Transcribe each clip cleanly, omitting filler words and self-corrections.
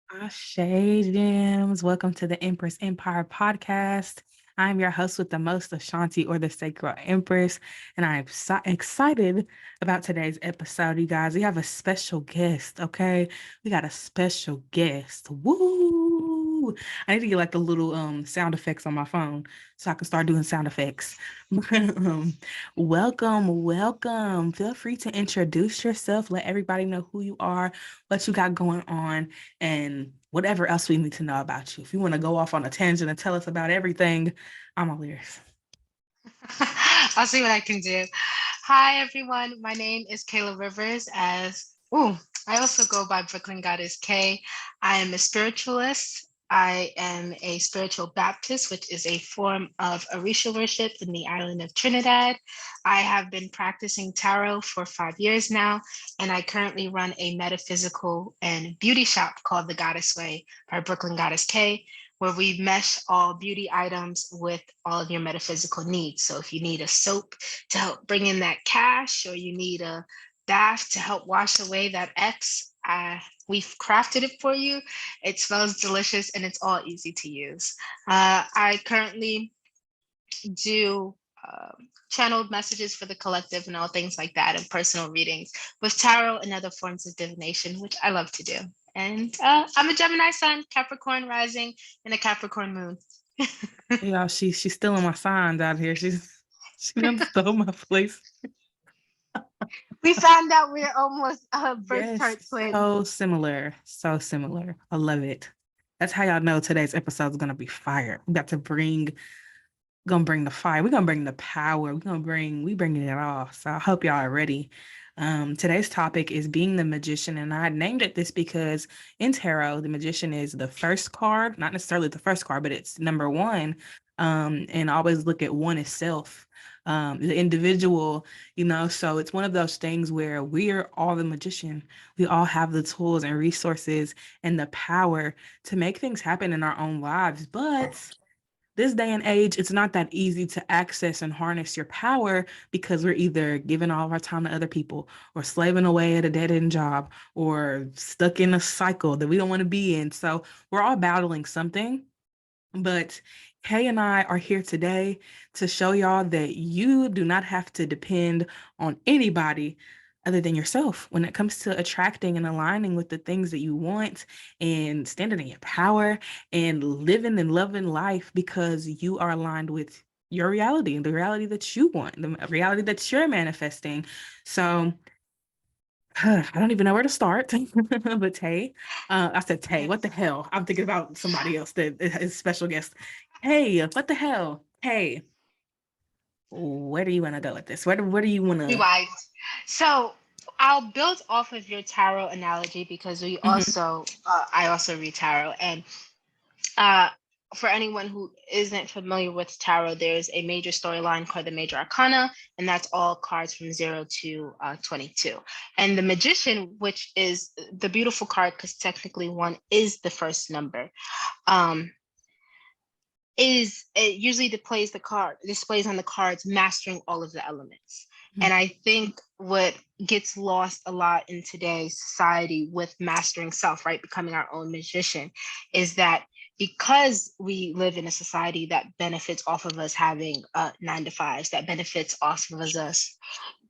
Ashe Gems. Welcome to the Empress Empire podcast. I'm your host with the most, Ashanti, or the Sacred Empress, and I'm so excited about today's episode, you guys. We have a special guest, okay? We got a special guest. Woo! I need to get like the little sound effects on my phone so I can start doing sound effects. um, welcome. Feel free to introduce yourself. Let everybody know who you are, what you got going on, and whatever else we need to know about you. If you want to go off on a tangent and tell us about everything, I'm all ears. I'll see what I can do. Hi, everyone. My name is Kayla Rivers. I also go by Brooklyn Goddess K. I am a spiritualist. I am a spiritual Baptist, which is a form of Orisha worship in the island of Trinidad. I have been practicing tarot for 5 years now, and I currently run a metaphysical and beauty shop called The Goddess Way by Brooklyn Goddess K, where we mesh all beauty items with all of your metaphysical needs. So if you need a soap to help bring in that cash, or you need a bath to help wash away that X, we've crafted it for you. It smells delicious and it's all easy to use. I currently do channeled messages for the collective and all things like that, and personal readings with tarot and other forms of divination, which I love to do. And I'm a Gemini sun, Capricorn rising, and a Capricorn moon. Yeah, she's stealing my signs out here. She done stole my place. We found out we're almost birth Yes, chart twins. so similar. So similar. I love it. That's how y'all know today's episode is gonna be fire. We got to gonna bring the fire. We're gonna bring the power. We bringing it all. So I hope y'all are ready. Today's topic is being the magician, and I named it this because in tarot, the magician is the first card, not necessarily the first card, but it's number one. And I always look at one as self, the individual, so it's one of those things where we're all the magician. We all have the tools and resources and the power to make things happen in our own lives, but this day and age, it's not that easy to access and harness your power because we're either giving all of our time to other people or slaving away at a dead end job or stuck in a cycle that we don't want to be in. So we're all battling something. But Kay and I are here today to show y'all that you do not have to depend on anybody other than yourself when it comes to attracting and aligning with the things that you want and standing in your power and living and loving life because you are aligned with your reality and the reality that you want, the reality that you're manifesting. So I don't even know where to start, but Tay, I said Tay, what the Yes. hell? I'm thinking about somebody else that is special guest. Hey, what the hell? Hey, where do you want to go with this? Where do you want to? Rewind. So I'll build off of your tarot analogy because I also read tarot. And uh, for anyone who isn't familiar with tarot, there's a major storyline called the Major Arcana, and that's all cards from 0 to 22. And the Magician, which is the beautiful card because technically one is the first number, um, is it usually displays on the cards mastering all of the elements. And I think what gets lost a lot in today's society with mastering self, right, becoming our own magician, is that because we live in a society that benefits off of us having 9 to 5s, that benefits off of us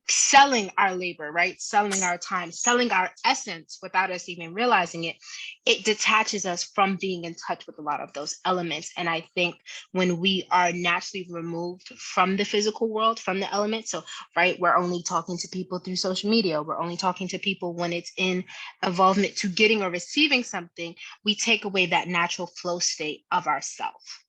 selling our labor, right? Selling our time, selling our essence without us even realizing it, it detaches us from being in touch with a lot of those elements. And I think when we are naturally removed from the physical world, from the elements, so, right, we're only talking to people through social media, we're only talking to people when it's in involvement to getting or receiving something, we take away that natural flow state of ourself.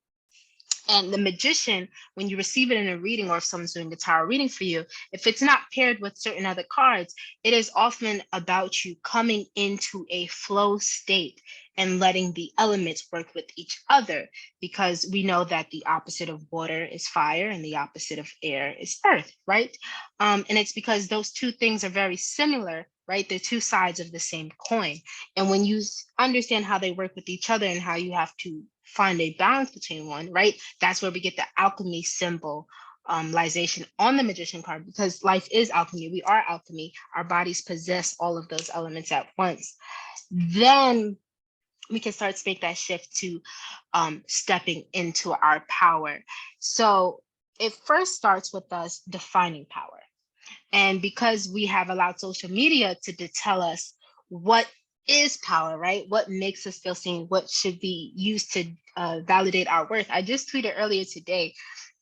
And the magician, when you receive it in a reading, or if someone's doing a tarot reading for you, if it's not paired with certain other cards, it is often about you coming into a flow state and letting the elements work with each other, because we know that the opposite of water is fire and the opposite of air is earth, right? And it's because those two things are very similar, right? They're two sides of the same coin. And when you understand how they work with each other and how you have to find a balance between one, right? That's where we get the alchemy symbol lization on the magician card, because life is alchemy. We are alchemy. Our bodies possess all of those elements at once. Then we can start to make that shift to stepping into our power. So it first starts with us defining power. And because we have allowed social media to tell us what is power, right? What makes us feel seen? What should be used to validate our worth? I just tweeted earlier today,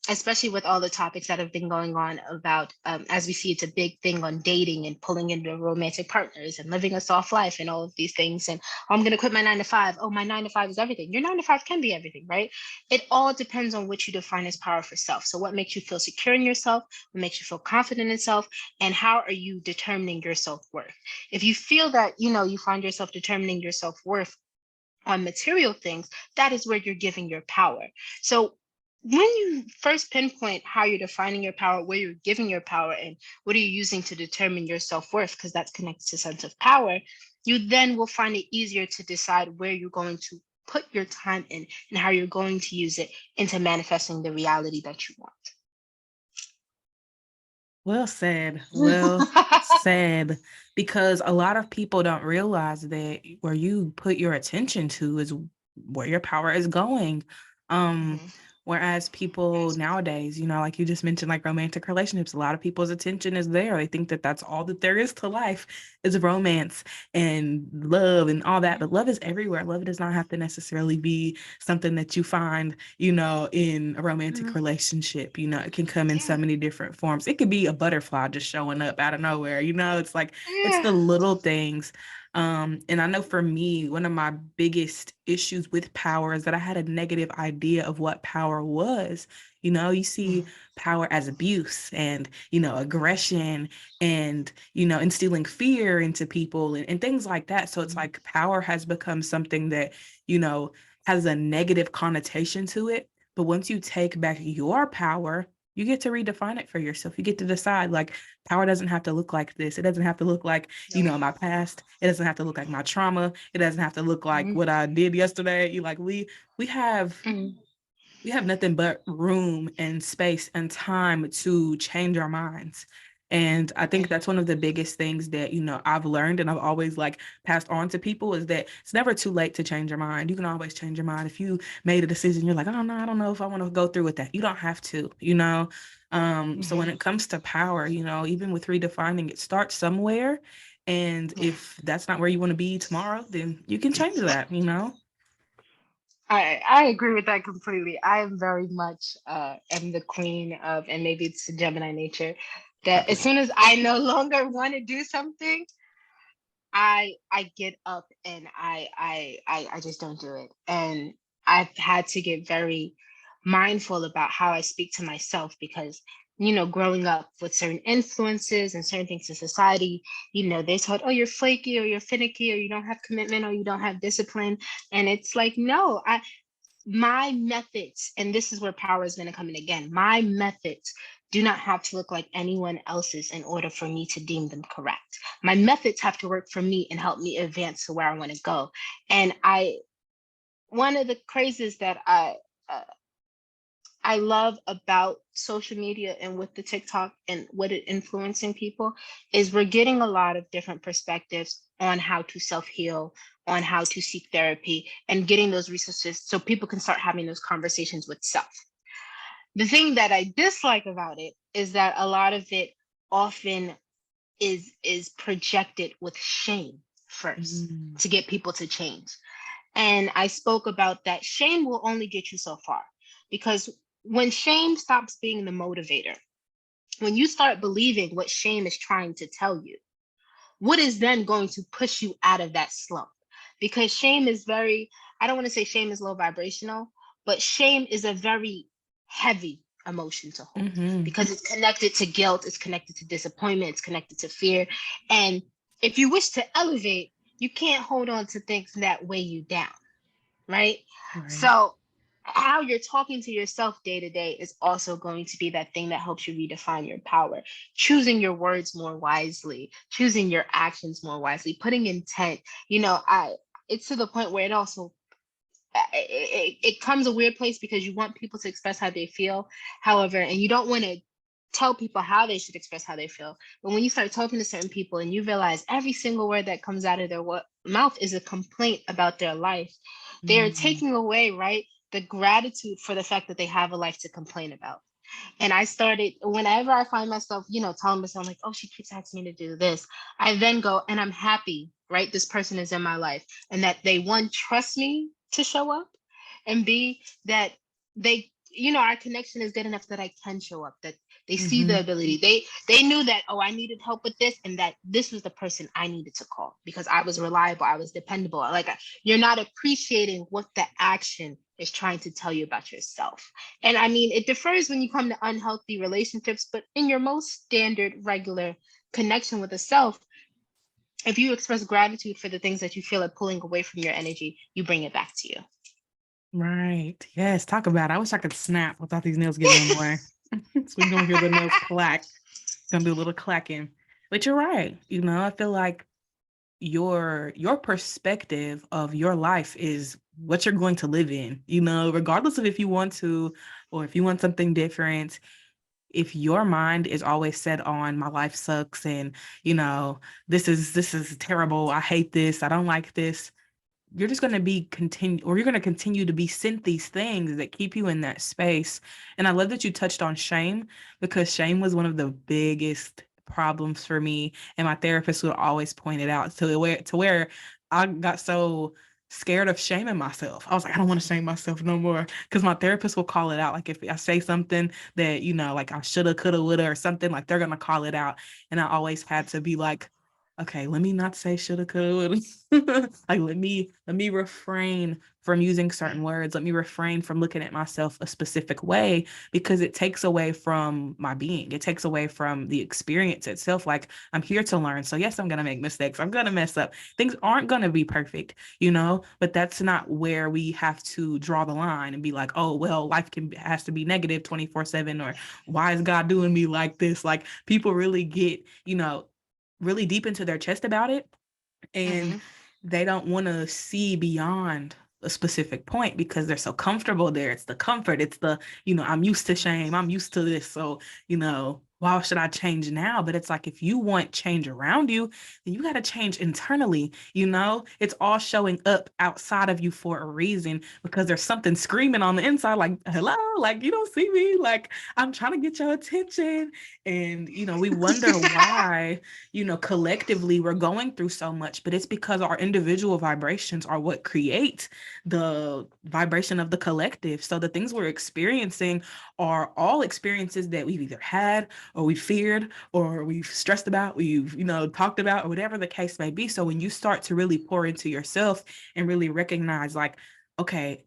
especially with all the topics that have been going on about, as we see, it's a big thing on dating and pulling into romantic partners and living a soft life and all of these things. And oh, I'm going to quit my 9 to 5. Oh, my 9 to 5 is everything. Your 9 to 5 can be everything, right? It all depends on what you define as power for self. So what makes you feel secure in yourself? What makes you feel confident in self? And how are you determining your self-worth? If you feel that, you find yourself determining your self-worth on material things, that is where you're giving your power. So when you first pinpoint how you're defining your power, where you're giving your power, and what are you using to determine your self-worth, because that's connected to sense of power, you then will find it easier to decide where you're going to put your time in and how you're going to use it into manifesting the reality that you Well said. Well want. said. Because a lot of people don't realize that where you put your attention to is where your power is going. Um, Mhm. Whereas people nowadays, like you just mentioned, like romantic relationships, a lot of people's attention is there. They think that that's all that there is to life is romance and love and all that. But love is everywhere. Love does not have to necessarily be something that you find, in a romantic Mhm. relationship. It can come in so Yeah. many different forms. It could be a butterfly just showing up out of nowhere. It's like it's Yeah. the little things. And I know for me, one of my biggest issues with power is that I had a negative idea of what power was. You see Mhm. power as abuse and, aggression and, instilling fear into people and things like that. So it's like power has become something that, you know, has a negative connotation to it. But once you take back your power, you get to redefine it for yourself. You get to decide, like, power doesn't have to look like this. It doesn't have to look like, my past. It doesn't have to look like my trauma. It doesn't have to look like Mhm. what I did yesterday. You like we have Mhm. we have nothing but room and space and time to change our minds. And I think that's one of the biggest things that, I've learned and I've always like passed on to people is that it's never too late to change your mind. You can always change your mind. If you made a decision, you're like, oh no, I don't know if I want to go through with that. You don't have to. So when Mhm. it comes to power, even with redefining it, start somewhere. And Yeah. if that's not where you want to be tomorrow, then you can change that. I agree with that completely. I am very much am the queen of, and maybe it's the Gemini nature, that as Probably. soon as I no longer want to do something, I get up and I just don't do it. And I've had to get very mindful about how I speak to myself because growing up with certain influences and certain things in society, they told, oh, you're flaky or you're finicky or you don't have commitment or you don't have discipline. And it's like, no, my methods, and this is where power is going to come in again, my methods do not have to look like anyone else's in order for me to deem them correct. My methods have to work for me and help me advance to where I want to go. And one of the crazes that uh, I love about social media and with the TikTok and what it influencing people is we're getting a lot of different perspectives on how to self-heal, on how to seek therapy, and getting those resources so people can start having those conversations with self. The thing that I dislike about it is that a lot of it often is projected with shame first Mm. to get people to change. And I spoke about that shame will only get you so far because when shame stops being the motivator, when you start believing what shame is trying to tell you, what is then going to push you out of that slump? Because shame is very, I don't want to say shame is low vibrational, but shame is a very heavy emotion to hold Mm-hmm. because it's connected to guilt, it's connected to disappointment, it's connected to fear. And if you wish to elevate, you can't hold on to things that weigh you down, right? Right. So, how you're talking to yourself day to day is also going to be that thing that helps you redefine your power. Choosing your words more wisely, choosing your actions more wisely, putting intent. It's to the point where it also it comes a weird place because you want people to express how they feel. However, and you don't want to tell people how they should express how they feel. But when you start talking to certain people and you realize every single word that comes out of their mouth is a complaint about their life, they are Mm. taking away, right, the gratitude for the fact that they have a life to complain about. And I started, whenever I find myself, telling myself, like, oh, she keeps asking me to do this, I then go, and I'm happy, right? This person is in my life. And that they, one, trust me to show up, and B, that they, our connection is good enough that I can show up, that they see the Mhm. ability. They knew that, oh, I needed help with this, and that this was the person I needed to call because I was reliable, I was dependable. Like, you're not appreciating what the action is trying to tell you about yourself. And I mean, it differs when you come to unhealthy relationships, but in your most standard, regular connection with the self, if you express gratitude for the things that you feel are pulling away from your energy, you bring it back to you. Right. Yes. Talk about it. I wish I could snap without these nails getting in the way. So we're gonna hear the nails clack. Gonna do a little clacking. But you're right. I feel like your perspective of your life is what you're going to live in, regardless of if you want to or if you want something different. If your mind is always set on my life sucks and this is terrible, I hate this, I don't like this, you're just going to be continue or you're going to continue to be sent these things that keep you in that space. And I love that you touched on shame, because shame was one of the biggest problems for me, and my therapist would always point it out to where I got so scared of shaming myself. I was like, I don't want to shame myself no more, because my therapist will call it out. Like if I say something that like I shoulda, coulda, woulda, or something, like they're gonna call it out. And I always had to be like, okay, let me not say shoulda, coulda, woulda. Like let me refrain from using certain words. Let me refrain from looking at myself a specific way, because it takes away from my being. It takes away from the experience itself. Like, I'm here to learn. So yes, I'm gonna make mistakes. I'm gonna mess up. Things aren't gonna be perfect, but that's not where we have to draw the line and be like, oh, well, life has to be negative 24/7, or why is God doing me like this? Like, people really get, really deep into their chest about it, and Mm-hmm. they don't want to see beyond a specific point because they're so comfortable there. It's the comfort. It's the, I'm used to shame. I'm used to this. So, why should I change now? But it's like, if you want change around you, then you got to change internally. It's all showing up outside of you for a reason, because there's something screaming on the inside, like, hello, like, you don't see me, like, I'm trying to get your attention. And, we wonder why, collectively we're going through so much, but it's because our individual vibrations are what create the vibration of the collective. So the things we're experiencing are all experiences that we've either had, or we feared, or we've stressed about, we've, talked about, or whatever the case may be. So when you start to really pour into yourself and really recognize, like, okay,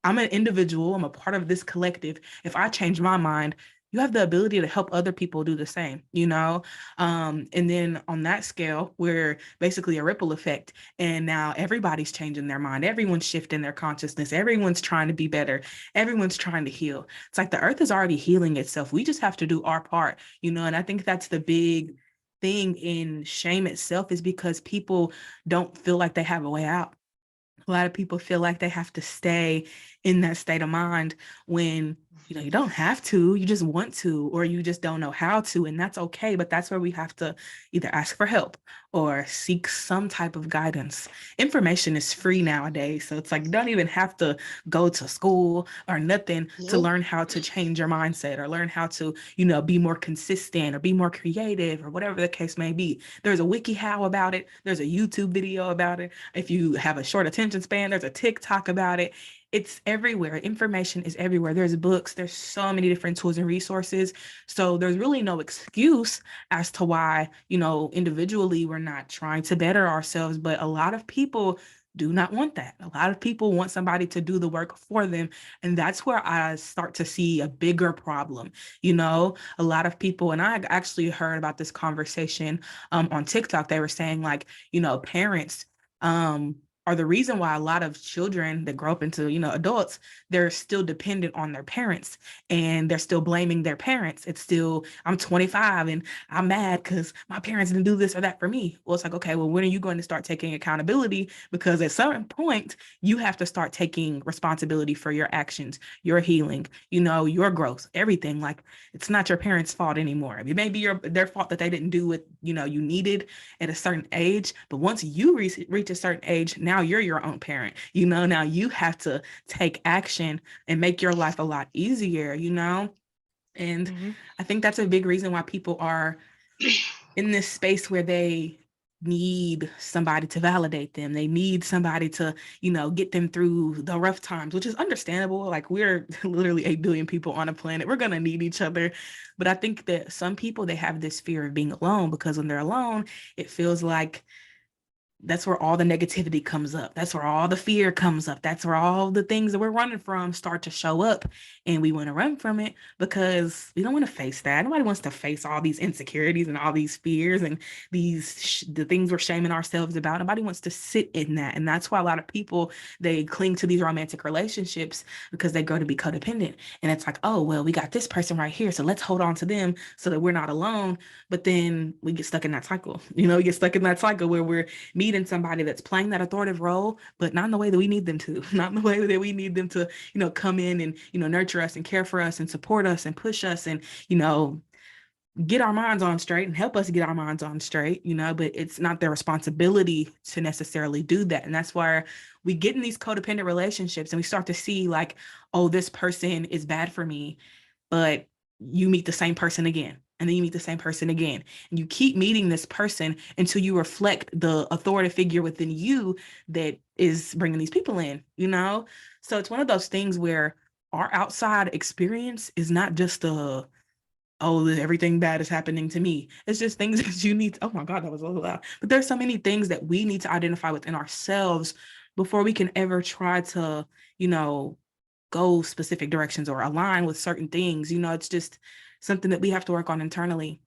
I'm an individual, I'm a part of this collective. If I change my mind, you have the ability to help other people do the same. And then on that scale, we're basically a ripple effect. And now everybody's changing their mind. Everyone's shifting their consciousness. Everyone's trying to be better. Everyone's trying to heal. It's like the earth is already healing itself. We just have to do our part. And I think that's the big thing in shame itself, is because people don't feel like they have a way out. A lot of people feel like they have to stay in that state of mind when you don't have to, you just want to, or you just don't know how to, and that's okay. But that's where we have to either ask for help or seek some type of guidance. Information is free nowadays, so it's like you don't even have to go to school or nothing to Nope. learn how to change your mindset, or learn how to be more consistent, or be more creative, or whatever the case may be. There's a wiki how about it. There's a YouTube video about it. If you have a short attention span, there's a TikTok about it. It's everywhere. Information is everywhere. There's books. There's so many different tools and resources. So there's really no excuse as to why, individually we're not trying to better ourselves. But a lot of people do not want that. A lot of people want somebody to do the work for them. And that's where I start to see a bigger problem. A lot of people, and I actually heard about this conversation on TikTok. They were saying, like, parents, are the reason why a lot of children that grow up into, adults, they're still dependent on their parents, and they're still blaming their parents. It's still, I'm 25 and I'm mad because my parents didn't do this or that for me. Well, it's like, okay, well, when are you going to start taking accountability? Because at some point, you have to start taking responsibility for your actions, your healing, your growth, everything. Like, it's not your parents' fault anymore. It may be their fault that they didn't do what, you needed at a certain age. But once you reach a certain age, now you're your own parent. Now you have to take action and make your life a lot easier, And Mhm. I think that's a big reason why people are in this space where they need somebody to validate them. They need somebody to, get them through the rough times, which is understandable. Like, we're literally 8 billion people on a planet. We're going to need each other. But I think that some people, they have this fear of being alone, because when they're alone, it feels like that's where all the negativity comes up. That's where all the fear comes up. That's where all the things that we're running from start to show up. And we want to run from it because we don't want to face that. Nobody wants to face all these insecurities and all these fears and the things we're shaming ourselves about. Nobody wants to sit in that. And that's why a lot of people, they cling to these romantic relationships because they grow to be codependent. And it's like, oh, well, we got this person right here, so let's hold on to them so that we're not alone. But then we get stuck in that cycle. We get stuck in that cycle where we're meeting somebody that's playing that authoritative role, but not in the way that we need them to, not in the way that we need them to, come in and, nurture us and care for us and support us and push us and, get our minds on straight and help us get our minds on straight, but it's not their responsibility to necessarily do that. And that's why we get in these codependent relationships and we start to see like, oh, this person is bad for me, but you meet the same person again. And then you meet the same person again. And you keep meeting this person until you reflect the authority figure within you that is bringing these people in, So it's one of those things where our outside experience is not just oh, everything bad is happening to me. It's just things that you need. Oh my God, that was a little loud. But there's so many things that we need to identify within ourselves before we can ever try to, go specific directions or align with certain things. It's just something that we have to work on internally.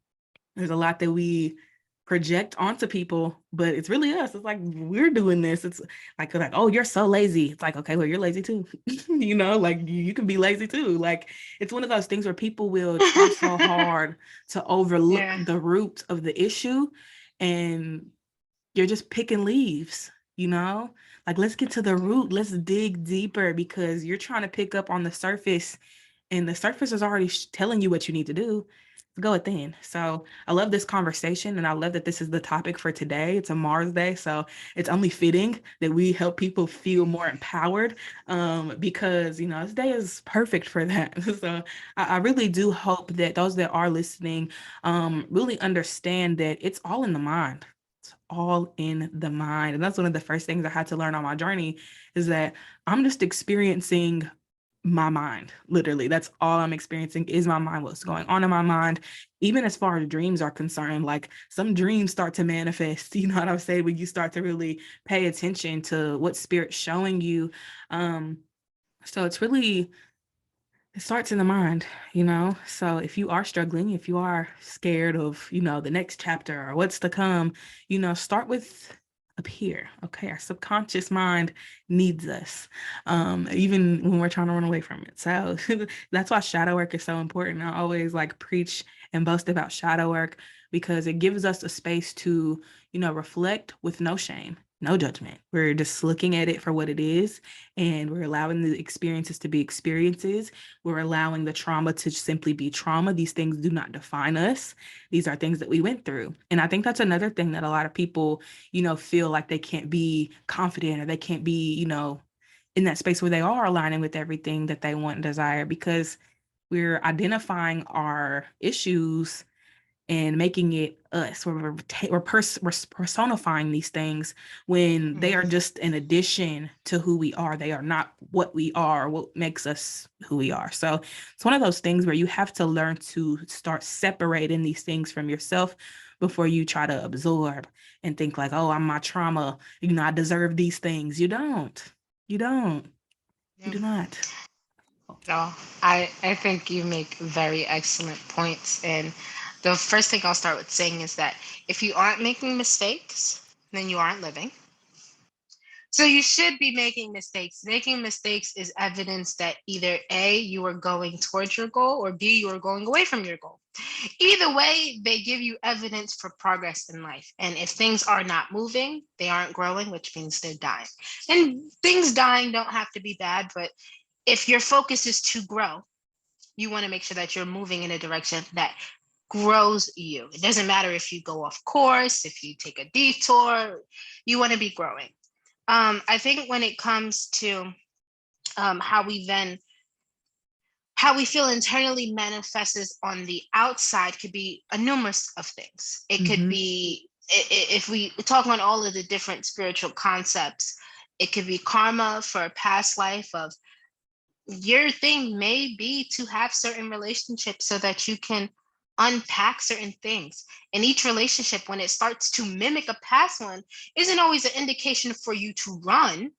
There's a lot that we project onto people, but it's really us. It's like, we're doing this. It's like, oh, you're so lazy. It's like, okay, well, you're lazy too. Like you can be lazy too. Like, it's one of those things where people will try so hard to overlook Yeah. the root of the issue, and you're just picking leaves, like, let's get to the root. Let's dig deeper, because you're trying to pick up on the surface, and the surface is already telling you what you need to do. Go within. So I love this conversation, and I love that this is the topic for today. It's a Mars Day, so it's only fitting that we help people feel more empowered, because this day is perfect for that. So I really do hope that those that are listening really understand that it's all in the mind. It's all in the mind. And that's one of the first things I had to learn on my journey, is that I'm just experiencing my mind. Literally, that's all I'm experiencing is my mind, what's going on in my mind. Even as far as dreams are concerned, like, some dreams start to manifest, you know what I'm saying, when you start to really pay attention to what spirit's showing you. So it's really, it starts in the mind, So if you are struggling, if you are scared of, the next chapter or what's to come, start with up here. Okay. Our subconscious mind needs us, even when we're trying to run away from it. So that's why shadow work is so important. I always like preach and boast about shadow work, because it gives us a space to, reflect with no shame, no judgment. We're just looking at it for what it is, and we're allowing the experiences to be experiences. We're allowing the trauma to simply be trauma. These things do not define us. These are things that we went through. And I think that's another thing that a lot of people, feel like they can't be confident, or they can't be, in that space where they are aligning with everything that they want and desire, because we're identifying our issues and making it us. We're personifying these things when they are Mhm. just an addition to who we are. They are not what we are, what makes us who we are. So it's one of those things where you have to learn to start separating these things from yourself before you try to absorb and think like, oh, I'm my trauma. I deserve these things. You don't. You don't. You Yeah. do not. No, I think you make very excellent points. And the first thing I'll start with saying is that if you aren't making mistakes, then you aren't living. So you should be making mistakes. Making mistakes is evidence that either A, you are going towards your goal, or B, you are going away from your goal. Either way, they give you evidence for progress in life. And if things are not moving, they aren't growing, which means they're dying. And things dying don't have to be bad, but if your focus is to grow, you want to make sure that you're moving in a direction that grows you. It doesn't matter if you go off course, if you take a detour, you want to be growing. I think when it comes to how we feel internally manifests on the outside could be a numerous of things. It could be, if we talk on all of the different spiritual concepts, it could be karma for a past life of, your thing may be to have certain relationships so that you can unpack certain things. And each relationship, when it starts to mimic a past one, isn't always an indication for you to run.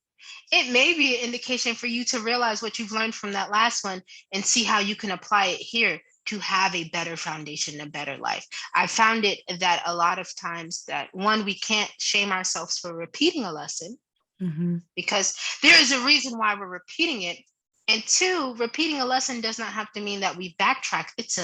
It may be an indication for you to realize what you've learned from that last one and see how you can apply it here to have a better foundation, a better life. I found it that a lot of times that, one, we can't shame ourselves for repeating a lesson because there is a reason why we're repeating it. And two, repeating a lesson does not have to mean that we backtrack. It's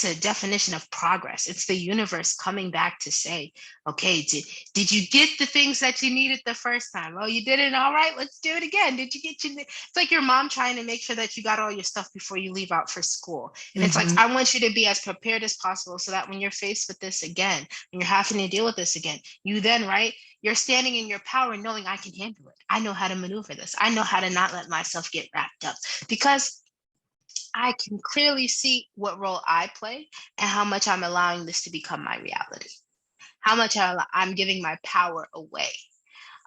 a definition of progress. It's the universe coming back to say, okay, did you get the things that you needed the first time? Oh, you did it. All right, let's do it again. Did you get it's like your mom trying to make sure that you got all your stuff before you leave out for school. And it's like, I want you to be as prepared as possible so that when you're faced with this again, and you're having to deal with this again, you then, right, you're standing in your power knowing I can handle it. I know how to maneuver this. I know how to not let myself get wrapped up, because I can clearly see what role I play and how much I'm allowing this to become my reality, how much I'm giving my power away.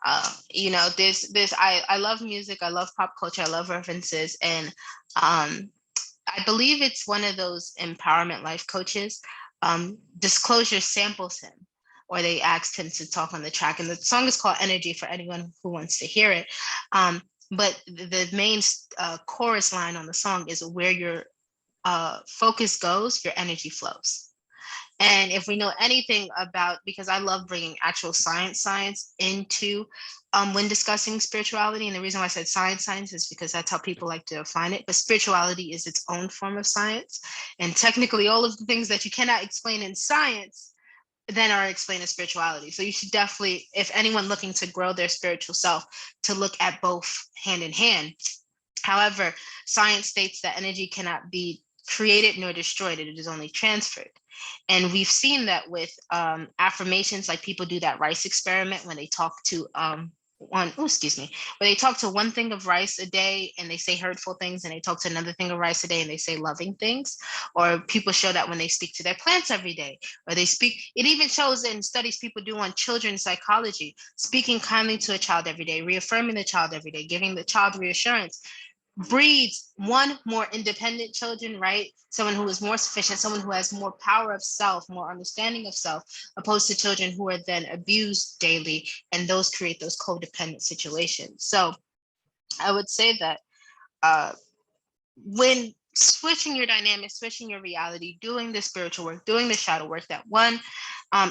I love music, I love pop culture, I love references, and I believe it's one of those empowerment life coaches. Disclosure samples him, or they asked him to talk on the track, and the song is called Energy for anyone who wants to hear it. But the main chorus line on the song is, where your focus goes, your energy flows. And if we know anything about, because I love bringing actual science into when discussing spirituality, and the reason why I said science is because that's how people like to define it. But spirituality is its own form of science, and technically, all of the things that you cannot explain in science then are explained as spirituality. So you should definitely, if anyone looking to grow their spiritual self, to look at both hand in hand. However, science states that energy cannot be created nor destroyed, it is only transferred. And we've seen that with affirmations, like people do that rice experiment when they talk to when they talk to one thing of rice a day and they say hurtful things, and they talk to another thing of rice a day and they say loving things. Or people show that when they speak to their plants every day, or they speak, it even shows in studies people do on children's psychology, speaking kindly to a child every day, reaffirming the child every day, giving the child reassurance, breeds one, more independent children, right? Someone who is more sufficient, someone who has more power of self, more understanding of self, opposed to children who are then abused daily, and those create those codependent situations. So I would say that uh, when switching your dynamic, switching your reality, doing the spiritual work, doing the shadow work, that one,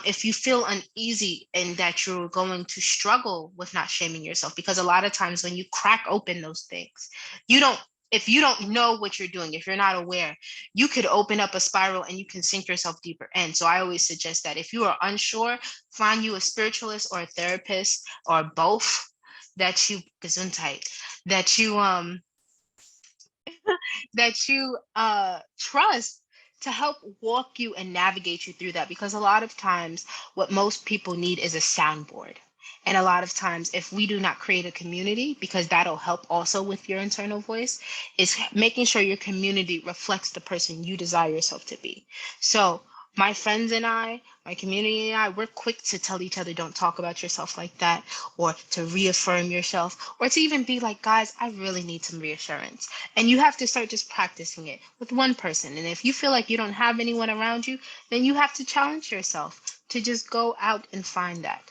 if you feel uneasy and that you're going to struggle with not shaming yourself, because a lot of times when you crack open those things, if you don't know what you're doing, if you're not aware, you could open up a spiral and you can sink yourself deeper in. So I always suggest that if you are unsure, find you a spiritualist or a therapist or both, that you gesundheit, that you trust, to help walk you and navigate you through that. Because a lot of times what most people need is a soundboard. And a lot of times, if we do not create a community, because that'll help also with your internal voice, is making sure your community reflects the person you desire yourself to be. So my friends and I, my community and I, we're quick to tell each other, don't talk about yourself like that, or to reaffirm yourself, or to even be like, guys, I really need some reassurance. And you have to start just practicing it with one person. And if you feel like you don't have anyone around you, then you have to challenge yourself to just go out and find that.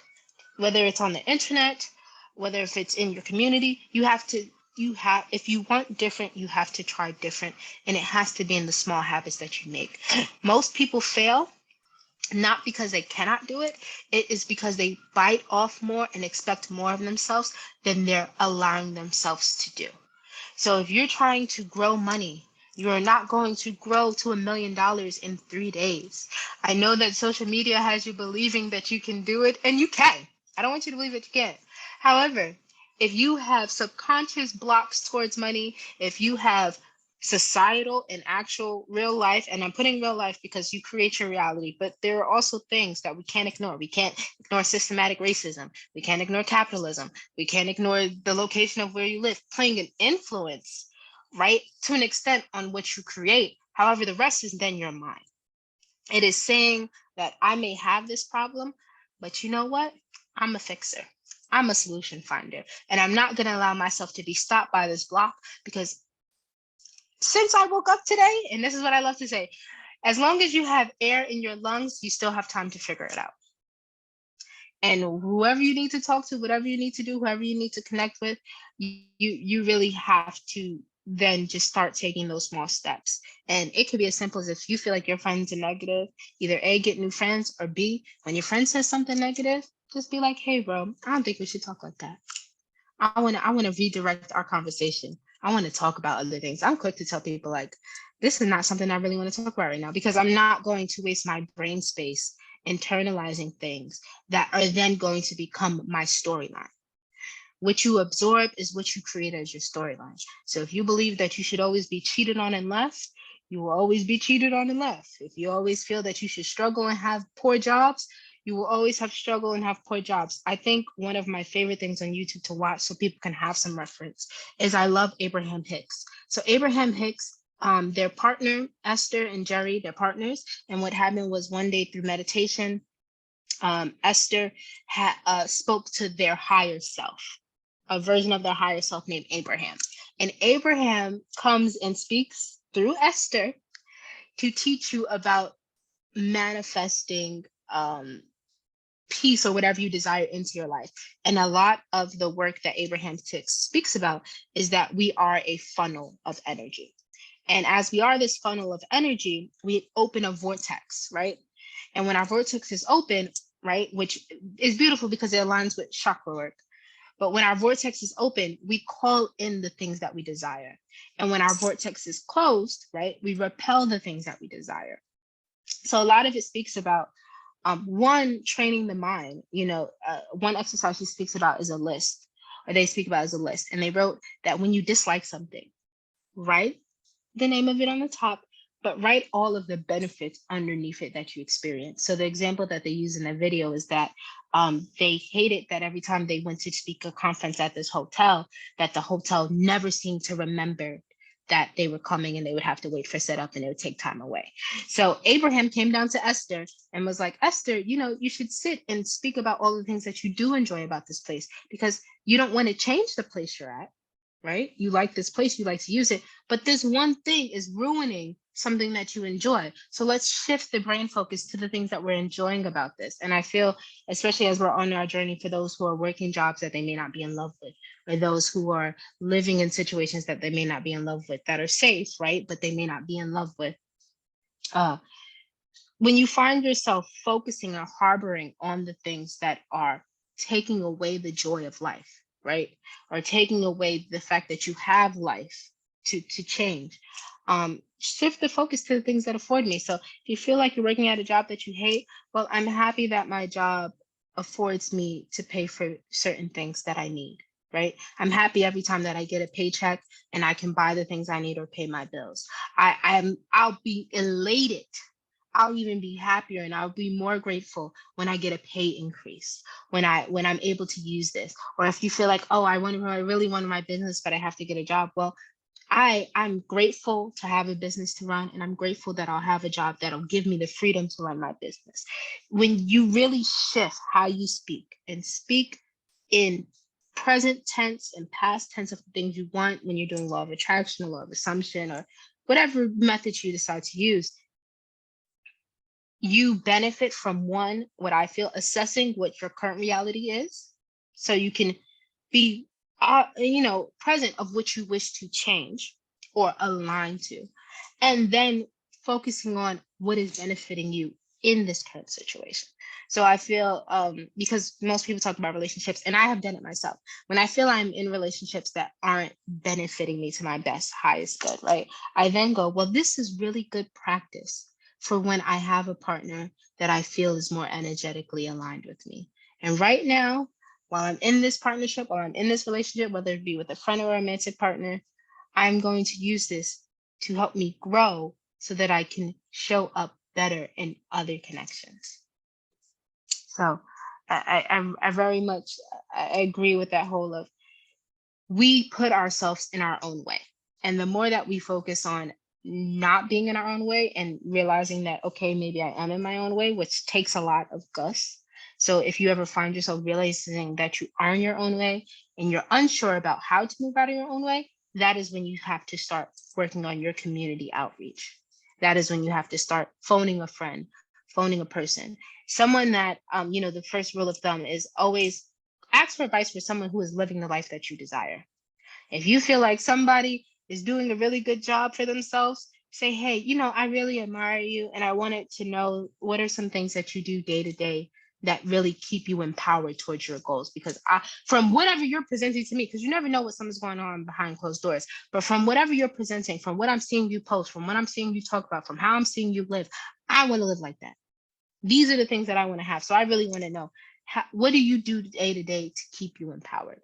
Whether it's on the internet, whether if it's in your community, if you want different, you have to try different. And it has to be in the small habits that you make. Most people fail not because they cannot do it. It is because they bite off more and expect more of themselves than they're allowing themselves to do. So if you're trying to grow money, you are not going to grow to $1 million in 3 days. I know that social media has you believing that you can do it, and you can. I don't want you to believe that you can't. However, if you have subconscious blocks towards money, if you have societal and actual real life, and I'm putting real life because you create your reality, but there are also things that we can't ignore. We can't ignore systematic racism. We can't ignore capitalism. We can't ignore the location of where you live playing an influence, right, to an extent on what you create. However, the rest is then your mind. It is saying that I may have this problem, but you know what? I'm a fixer. I'm a solution finder. And I'm not going to allow myself to be stopped by this block, because since I woke up today, and this is what I love to say, as long as you have air in your lungs, you still have time to figure it out. And whoever you need to talk to, whatever you need to do, whoever you need to connect with, you really have to then just start taking those small steps. And it could be as simple as, if you feel like your friends are negative, either A, get new friends, or B, when your friend says something negative, just be like, hey bro, I don't think we should talk like that. I wanna redirect our conversation. I want to talk about other things. I'm quick to tell people, like, this is not something I really want to talk about right now, because I'm not going to waste my brain space internalizing things that are then going to become my storyline. What you absorb is what you create as your storyline. So if you believe that you should always be cheated on and left, you will always be cheated on and left. If you always feel that you should struggle and have poor jobs, you will always have struggle and have poor jobs. I think one of my favorite things on YouTube to watch, so people can have some reference, is I love Abraham Hicks. So Abraham Hicks, their partner, Esther and Jerry, they're partners. And what happened was, one day through meditation, Esther spoke to their higher self, a version of their higher self named Abraham. And Abraham comes and speaks through Esther to teach you about manifesting peace or whatever you desire into your life. And a lot of the work that Abraham speaks about is that we are a funnel of energy. And as we are this funnel of energy, we open a vortex, right? And when our vortex is open, right, which is beautiful because it aligns with chakra work. But when our vortex is open, we call in the things that we desire. And when our vortex is closed, right, we repel the things that we desire. So a lot of it speaks about, one, training the mind. One exercise she speaks about is a list, or they speak about as a list. And they wrote that when you dislike something, write the name of it on the top, but write all of the benefits underneath it that you experience. So the example that they use in the video is that they hated that every time they went to speak a conference at this hotel, that the hotel never seemed to remember that they were coming, and they would have to wait for setup, and it would take time away. So Abraham came down to Esther and was like, Esther, you should sit and speak about all the things that you do enjoy about this place, because you don't want to change the place you're at, right? You like this place, you like to use it, but this one thing is ruining something that you enjoy. So let's shift the brain focus to the things that we're enjoying about this. And I feel, especially as we're on our journey, for those who are working jobs that they may not be in love with, or those who are living in situations that they may not be in love with, that are safe, right, but they may not be in love with, when you find yourself focusing or harboring on the things that are taking away the joy of life, right, or taking away the fact that you have life to change, shift the focus to the things that afford me. So if you feel like you're working at a job that you hate, well, I'm happy that my job affords me to pay for certain things that I need, right? I'm happy every time that I get a paycheck and I can buy the things I need or pay my bills. I'll be elated. I'll even be happier, and I'll be more grateful when I get a pay increase, when I'm able to use this. Or if you feel like, oh, I really want my business, but I have to get a job. Well, I'm grateful to have a business to run, and I'm grateful that I'll have a job that'll give me the freedom to run my business. When you really shift how you speak, and speak in present tense and past tense of the things you want, when you're doing law of attraction, law of assumption, or whatever method you decide to use, you benefit from, one, what I feel, assessing what your current reality is, so you can be present of what you wish to change or align to, and then focusing on what is benefiting you in this current situation. So I feel because most people talk about relationships, and I have done it myself. When I feel I'm in relationships that aren't benefiting me to my best, highest good, right? I then go, well, this is really good practice for when I have a partner that I feel is more energetically aligned with me. And right now, while I'm in this partnership or I'm in this relationship, whether it be with a friend or a romantic partner, I'm going to use this to help me grow so that I can show up better in other connections. So I very much I agree with that whole of we put ourselves in our own way. And the more that we focus on not being in our own way and realizing that, okay, maybe I am in my own way, which takes a lot of guts. So if you ever find yourself realizing that you are in your own way and you're unsure about how to move out of your own way, that is when you have to start working on your community outreach. That is when you have to start phoning a friend, phoning a person, someone that, the first rule of thumb is always ask for advice for someone who is living the life that you desire. If you feel like somebody is doing a really good job for themselves, say, hey, I really admire you and I wanted to know what are some things that you do day to day that really keep you empowered towards your goals. Because from whatever you're presenting to me, because you never know what someone's going on behind closed doors, but from whatever you're presenting, from what I'm seeing you post, from what I'm seeing you talk about, from how I'm seeing you live, I want to live like that. These are the things that I want to have. So I really want to know, what do you do day to day to keep you empowered?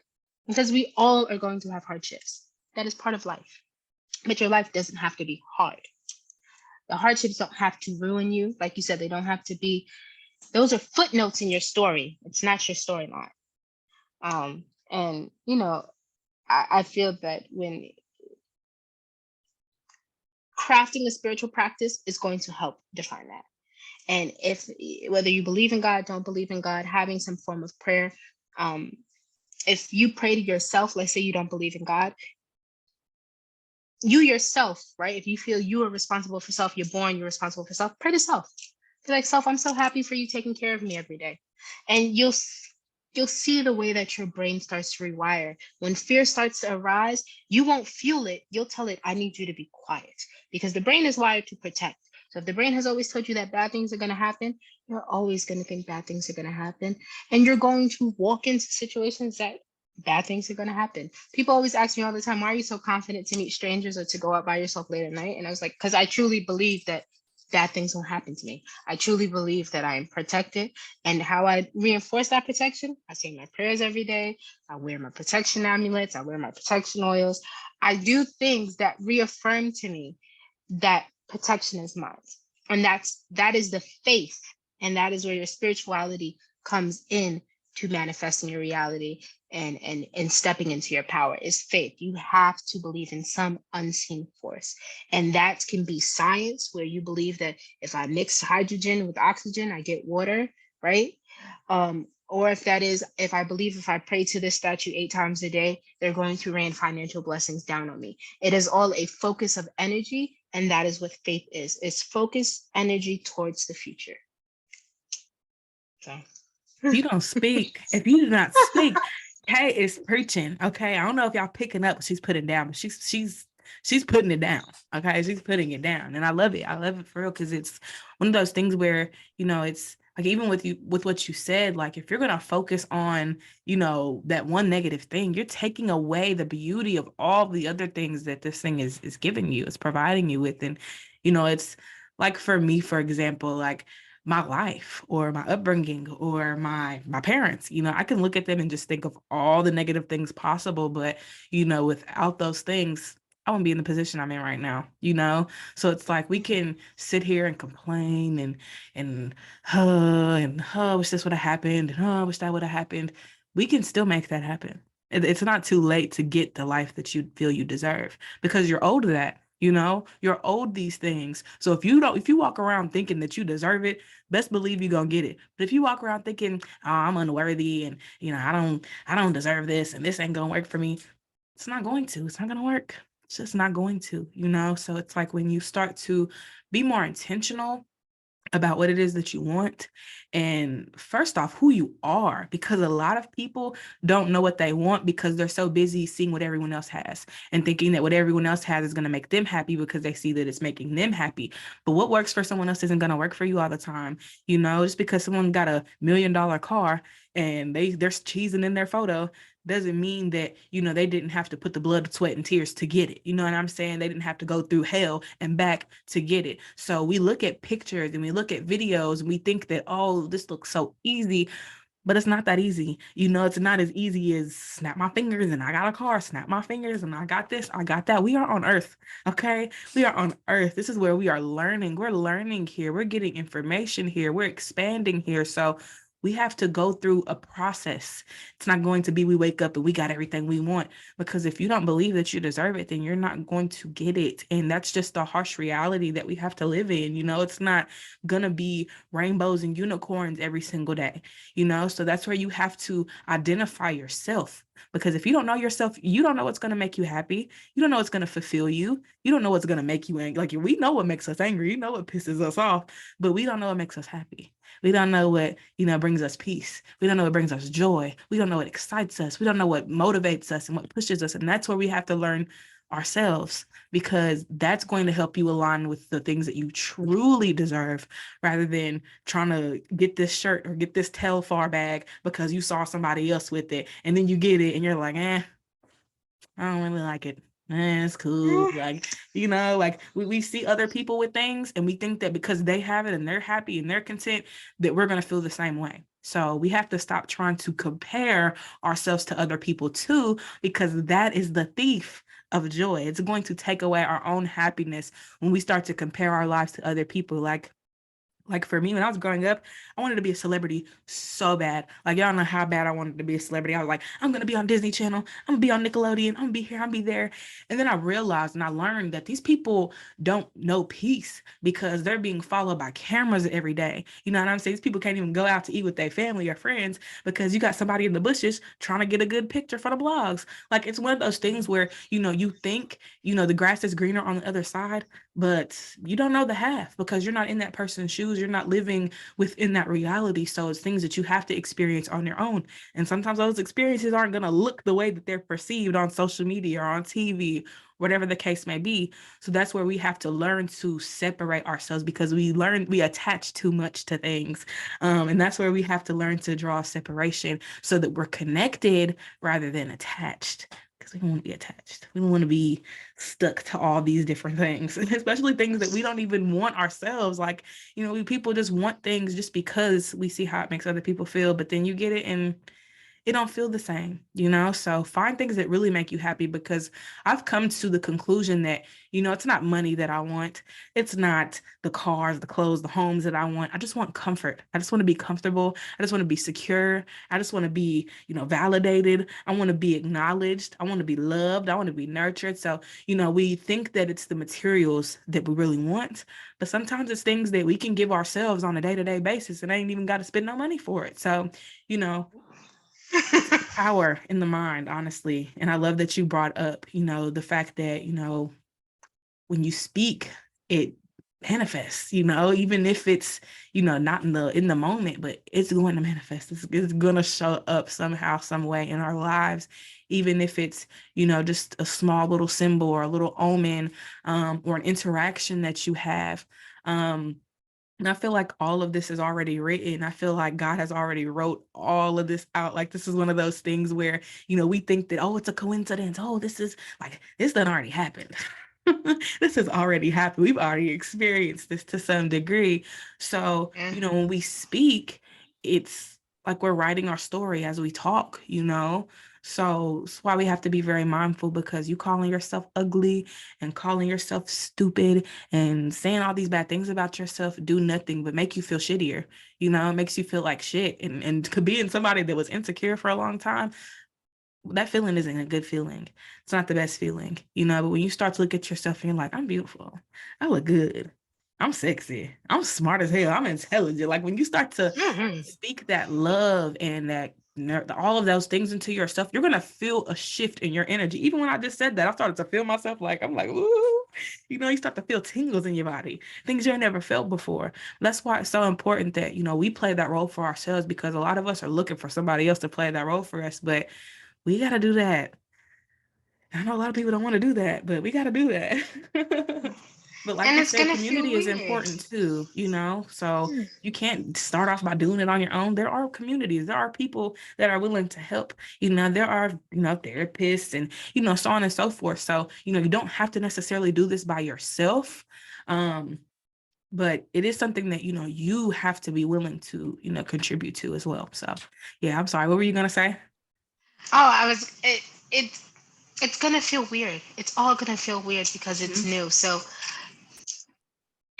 Because we all are going to have hardships. That is part of life. But your life doesn't have to be hard. The hardships don't have to ruin you. Like you said, they don't have to be, those are footnotes in your story. It's not your storyline. And, I feel that when crafting a spiritual practice is going to help define that. And if whether you believe in God, don't believe in God, having some form of prayer, um, if you pray to yourself, let's say you don't believe in God, you yourself, right? If you feel you are responsible for self, you're born, you're responsible for self, pray to self. Be like, self, I'm so happy for you taking care of me every day. And you'll see the way that your brain starts to rewire. When fear starts to arise, you won't fuel it. You'll tell it, I need you to be quiet. Because the brain is wired to protect. So if the brain has always told you that bad things are going to happen, you're always going to think bad things are going to happen. And you're going to walk into situations that bad things are going to happen. People always ask me all the time, why are you so confident to meet strangers or to go out by yourself late at night? And I was like, because I truly believe that bad things won't happen to me. I truly believe that I am protected. And how I reinforce that protection, I say my prayers every day. I wear my protection amulets. I wear my protection oils. I do things that reaffirm to me that protection is mine. And that is the faith. And that is where your spirituality comes in to manifesting your reality and stepping into your power is faith. You have to believe in some unseen force. And that can be science, where you believe that if I mix hydrogen with oxygen, I get water, right? Or if I believe if I pray to this statue 8 times a day, they're going to rain financial blessings down on me. It is all a focus of energy. And that is what faith is. It's focus energy towards the future. So. You don't speak. If you do not speak, Kay is preaching. Okay. I don't know if y'all picking up what she's putting down, but she's putting it down. Okay. She's putting it down. And I love it. I love it for real. Cause it's one of those things where, it's like, even with what you said, like if you're going to focus on, that one negative thing, you're taking away the beauty of all the other things that this thing is giving you, it's providing you with. And, it's like for me, for example, like my life or my upbringing or my parents, I can look at them and just think of all the negative things possible. But, without those things, I wouldn't be in the position I'm in right now. So it's like we can sit here and complain and wish this would have happened and wish that would have happened. We can still make that happen. It's not too late to get the life that you feel you deserve because you're owed that. You're owed these things. So if you walk around thinking that you deserve it, best believe you're gonna get it. But if you walk around thinking, oh, I'm unworthy and I don't deserve this and this ain't gonna work for me, it's not going to. It's not gonna work. It's just not going to, So it's like when you start to be more intentional about what it is that you want, and first off who you are, because a lot of people don't know what they want because they're so busy seeing what everyone else has and thinking that what everyone else has is going to make them happy because they see that it's making them happy. But what works for someone else isn't going to work for you all the time. Just because someone got $1 million car and they're cheesing in their photo doesn't mean that they didn't have to put the blood, sweat, and tears to get it. You know what I'm saying? They didn't have to go through hell and back to get it. So we look at pictures and we look at videos and we think that, oh, this looks so easy, but it's not that easy. It's not as easy as snap my fingers and I got a car, snap my fingers and I got this, I got that. We are on earth, okay? We are on earth. This is where we are learning. We're learning here. We're getting information here. We're expanding here. So we have to go through a process. It's not going to be we wake up and we got everything we want, because if you don't believe that you deserve it, then you're not going to get it. And that's just the harsh reality that we have to live in. It's not going to be rainbows and unicorns every single day, so that's where you have to identify yourself. Because if you don't know yourself, you don't know what's going to make you happy. You don't know what's going to fulfill you. You don't know what's going to make you angry. Like, we know what makes us angry. What pisses us off, but we don't know what makes us happy. We don't know what, brings us peace. We don't know what brings us joy. We don't know what excites us. We don't know what motivates us and what pushes us. And that's where we have to learn ourselves, because that's going to help you align with the things that you truly deserve, rather than trying to get this shirt or get this Telfar bag because you saw somebody else with it, and then you get it and you're like, I don't really like it. It's cool. Like, we see other people with things and we think that because they have it and they're happy and they're content, that we're going to feel the same way. So we have to stop trying to compare ourselves to other people too, because that is the thief of joy. It's going to take away our own happiness when we start to compare our lives to other people. Like for me, when I was growing up, I wanted to be a celebrity so bad. Like, y'all know how bad I wanted to be a celebrity. I was like, I'm going to be on Disney Channel. I'm going to be on Nickelodeon. I'm going to be here. I'm going to be there. And then I realized and I learned that these people don't know peace because they're being followed by cameras every day. You know what I'm saying? These people can't even go out to eat with their family or friends because you got somebody in the bushes trying to get a good picture for the blogs. Like, it's one of those things where, you think, the grass is greener on the other side, but you don't know the half because you're not in that person's shoes. You're not living within that reality. So it's things that you have to experience on your own. And sometimes those experiences aren't going to look the way that they're perceived on social media or on TV, whatever the case may be. So that's where we have to learn to separate ourselves, because we attach too much to things. And that's where we have to learn to draw a separation so that we're connected rather than attached. Because we don't want to be attached. We don't want to be stuck to all these different things, especially things that we don't even want ourselves. Like, people just want things just because we see how it makes other people feel, but then you get it and it don't feel the same, So find things that really make you happy, because I've come to the conclusion that, it's not money that I want. It's not the cars, the clothes, the homes that I want. I just want comfort. I just want to be comfortable. I just want to be secure. I just want to be, validated. I want to be acknowledged. I want to be loved. I want to be nurtured. So, we think that it's the materials that we really want, but sometimes it's things that we can give ourselves on a day-to-day basis and I ain't even got to spend no money for it. So, power in the mind, honestly. And I love that you brought up, the fact that, when you speak, it manifests, even if it's, not in the moment, but it's going to manifest. It's going to show up somehow, some way in our lives, even if it's, just a small little symbol or a little omen, or an interaction that you have. And I feel like all of this is already written. I feel like God has already wrote all of this out. Like, this is one of those things where, we think that, oh, it's a coincidence. Oh, this done already happened. This has already happened. We've already experienced this to some degree. So, when we speak, it's like we're writing our story as we talk, So that's why we have to be very mindful, because you calling yourself ugly and calling yourself stupid and saying all these bad things about yourself do nothing but make you feel shittier. It makes you feel like shit. And could be in somebody that was insecure for a long time, that feeling isn't a good feeling. It's not the best feeling, but when you start to look at yourself and you're like, I'm beautiful, I look good, I'm sexy, I'm smart as hell, I'm intelligent. Like, when you start to speak that love and that all of those things into yourself, you're going to feel a shift in your energy. Even when I just said that, I started to feel myself, like, I'm like, ooh, You start to feel tingles in your body, things you've never felt before. That's why it's so important that, we play that role for ourselves, because a lot of us are looking for somebody else to play that role for us, but we got to do that. I know a lot of people don't want to do that, but we got to do that. But like And you it's said, gonna feel community is weird. important too, so you can't start off by doing it on your own. There are communities, there are people that are willing to help. There are, therapists and, so on and so forth. So, you don't have to necessarily do this by yourself. But it is something that, you have to be willing to, contribute to as well. So, yeah, I'm sorry. What were you going to say? Oh, it's gonna feel weird. It's all gonna feel weird because it's Mm-hmm. new. So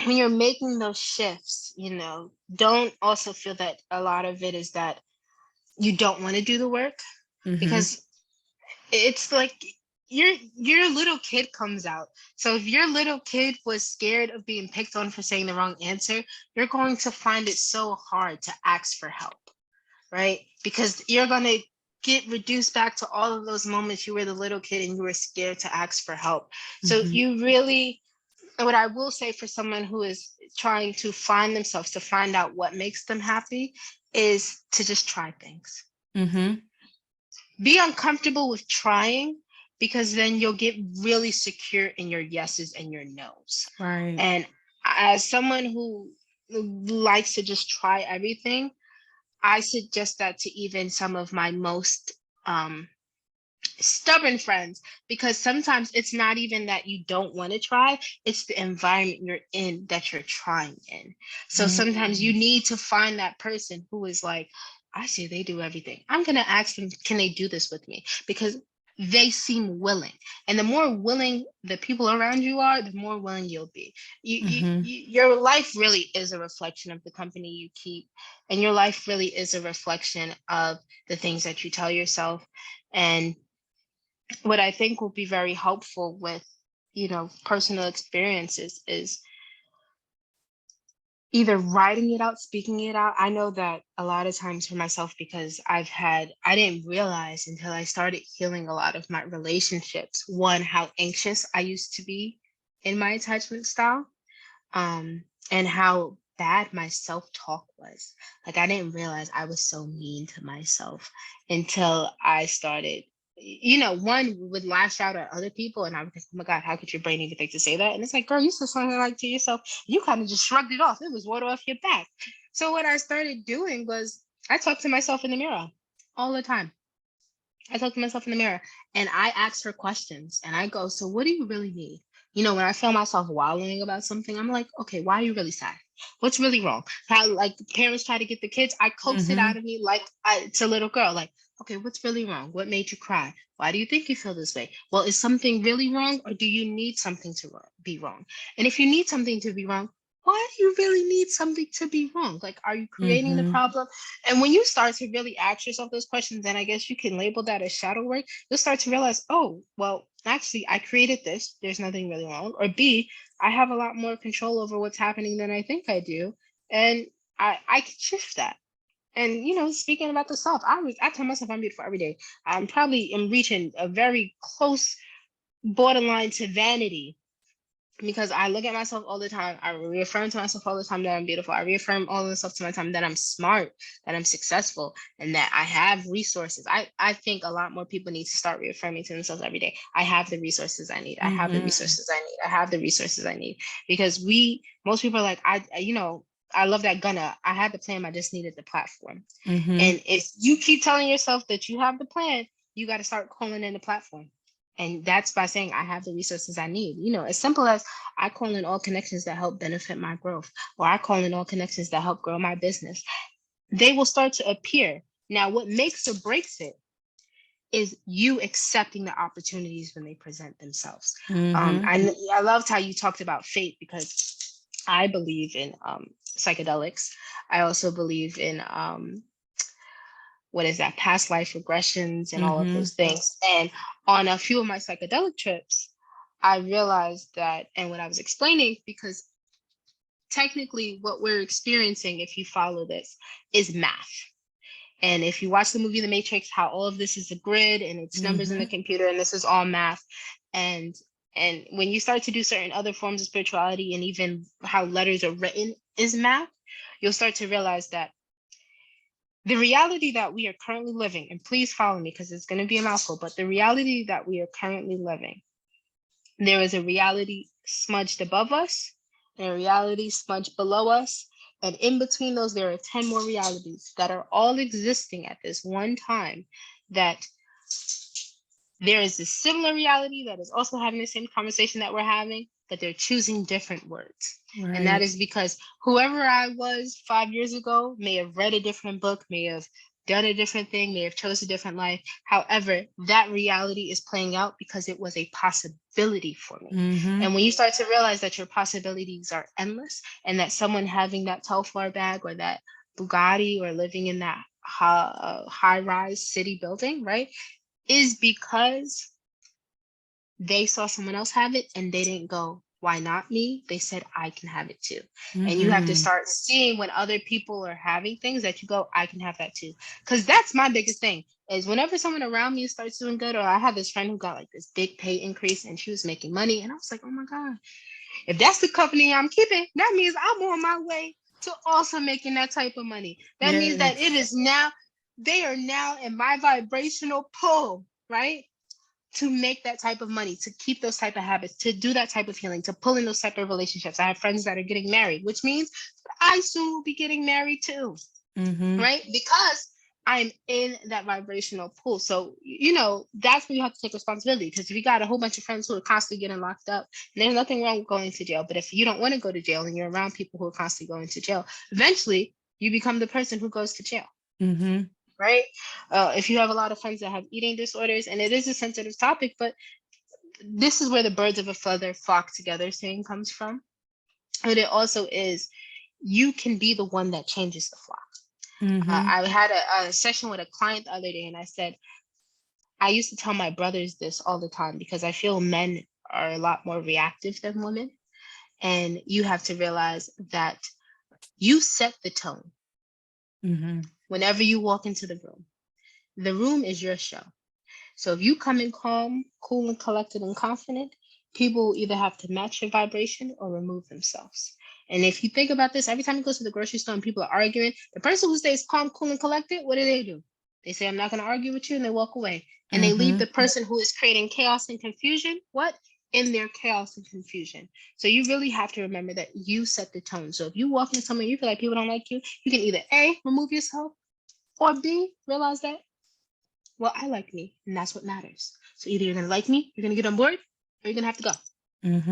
when you're making those shifts, don't also feel that a lot of it is that you don't want to do the work, Mm-hmm. because it's like your little kid comes out. So if your little kid was scared of being picked on for saying the wrong answer, you're going to find it so hard to ask for help, right? Because you're going to get reduced back to all of those moments you were the little kid and you were scared to ask for help. So Mm-hmm. you really, what I will say for someone who is trying to find themselves, to find out what makes them happy, is to just try things. Mm-hmm. Be uncomfortable with trying, because then you'll get really secure in your yeses and your nos. Right. And as someone who likes to just try everything, I suggest that to even some of my most stubborn friends, because sometimes it's not even that you don't want to try, it's the environment you're in that you're trying in. So sometimes you need to find that person who is like, I see they do everything, I'm going to ask them, can they do this with me? Because they seem willing, and the more willing the people around you are, the more willing you'll be. Mm-hmm. Your life really is a reflection of the company you keep, and your life really is a reflection of the things that you tell yourself. And what I think will be very helpful with, personal experiences is either writing it out, speaking it out. I know that a lot of times for myself, because I didn't realize until I started healing a lot of my relationships, one, how anxious I used to be in my attachment style, and how bad my self-talk was. Like, I didn't realize I was so mean to myself until I started, one would lash out at other people, and I would think, oh my God, how could your brain even think to say that? And it's like, girl, you said something like to yourself, you kind of just shrugged it off. It was water off your back. So what I started doing was I talked to myself in the mirror all the time. I talk to myself in the mirror and I ask her questions, and I go, so what do you really need? When I feel myself wallowing about something, I'm like, okay, why are you really sad? What's really wrong? How, like, parents try to get the kids, I coax it Mm-hmm. out of me like it's a little girl. Like, okay, what's really wrong? What made you cry? Why do you think you feel this way? Well, is something really wrong, or do you need something to be wrong? And if you need something to be wrong, why do you really need something to be wrong? Like, are you creating the Mm-hmm. problem? And when you start to really ask yourself those questions, then I guess you can label that as shadow work. You'll start to realize, oh, well, actually, I created this. There's nothing really wrong. Or B, I have a lot more control over what's happening than I think I do. And I can shift that. And speaking about the self, I tell myself I'm beautiful every day. I'm probably am reaching a very close borderline to vanity, because I look at myself all the time. I reaffirm to myself all the time that I'm beautiful. I reaffirm all the stuff to my time that I'm smart, that I'm successful, and that I have resources. I think a lot more people need to start reaffirming to themselves every day. I have the resources I need. I have the Mm-hmm. resources I need. I have the resources I need. Because most people are like, I love that gunner. I had the plan. I just needed the platform. Mm-hmm. And if you keep telling yourself that you have the plan, you got to start calling in the platform. And that's by saying, I have the resources I need. As simple as I call in all connections that help benefit my growth, or I call in all connections that help grow my business. They will start to appear. Now, what makes or breaks it is you accepting the opportunities when they present themselves. Mm-hmm. I loved how you talked about fate, because I believe in psychedelics. I also believe in what is that, past life regressions and all of Mm-hmm. those things. And on a few of my psychedelic trips, I realized that, and what I was explaining, because technically what we're experiencing, if you follow this, is math. And if you watch the movie The Matrix, how all of this is a grid and it's numbers in the Mm-hmm. computer, and this is all math. And And when you start to do certain other forms of spirituality, and even how letters are written is math, you'll start to realize that the reality that we are currently living, and please follow me because it's going to be a mouthful, but the reality that we are currently living, there is a reality smudged above us and a reality smudged below us. And in between those, there are 10 more realities that are all existing at this one time. That there is a similar reality that is also having the same conversation that we're having, but they're choosing different words. Right. And that is because whoever I was 5 years ago may have read a different book, may have done a different thing, may have chose a different life. However, that reality is playing out because it was a possibility for me. And when you start to realize that your possibilities are endless, and that someone having that Telfar bag or that Bugatti or living in that high-rise city building, right, is because they saw someone else have it and they didn't go, why not me? They said, I can have it too. And you have to start seeing when other people are having things that you go, I can have that too. Because that's my biggest thing is whenever someone around me starts doing good, or I had this friend who got like this big pay increase and she was making money. And I was like, oh my God, if that's the company I'm keeping, that means I'm on my way to also making that type of money. That means that it is now, they are now in my vibrational pull, right? To make that type of money, to keep those type of habits, to do that type of healing, to pull in those type of relationships. I have friends that are getting married, which means I soon will be getting married too, right? Because I'm in that vibrational pool. So, that's when you have to take responsibility. Because if you got a whole bunch of friends who are constantly getting locked up, there's nothing wrong with going to jail. But if you don't want to go to jail and you're around people who are constantly going to jail, eventually you become the person who goes to jail. Right? If you have a lot of friends that have eating disorders, and it is a sensitive topic, but this is where the birds of a feather flock together saying comes from. But it also is, you can be the one that changes the flock. I had a session with a client the other day, and I said, I used to tell my brothers this all the time because I feel men are a lot more reactive than women. And you have to realize that you set the tone whenever you walk into the room. The room is your show. So if you come in calm, cool, and collected and confident, people will either have to match your vibration or remove themselves. And if you think about this, every time you go to the grocery store and people are arguing, the person who stays calm, cool, and collected, what do? They say, I'm not going to argue with you, and they walk away. And they leave the person who is creating chaos and confusion, in their chaos and confusion. So you really have to remember that you set the tone. So if you walk into somewhere, you feel like people don't like you, you can either A, remove yourself, or B, realize that, well, I like me, and that's what matters. So either you're going to like me, you're going to get on board, or you're going to have to go.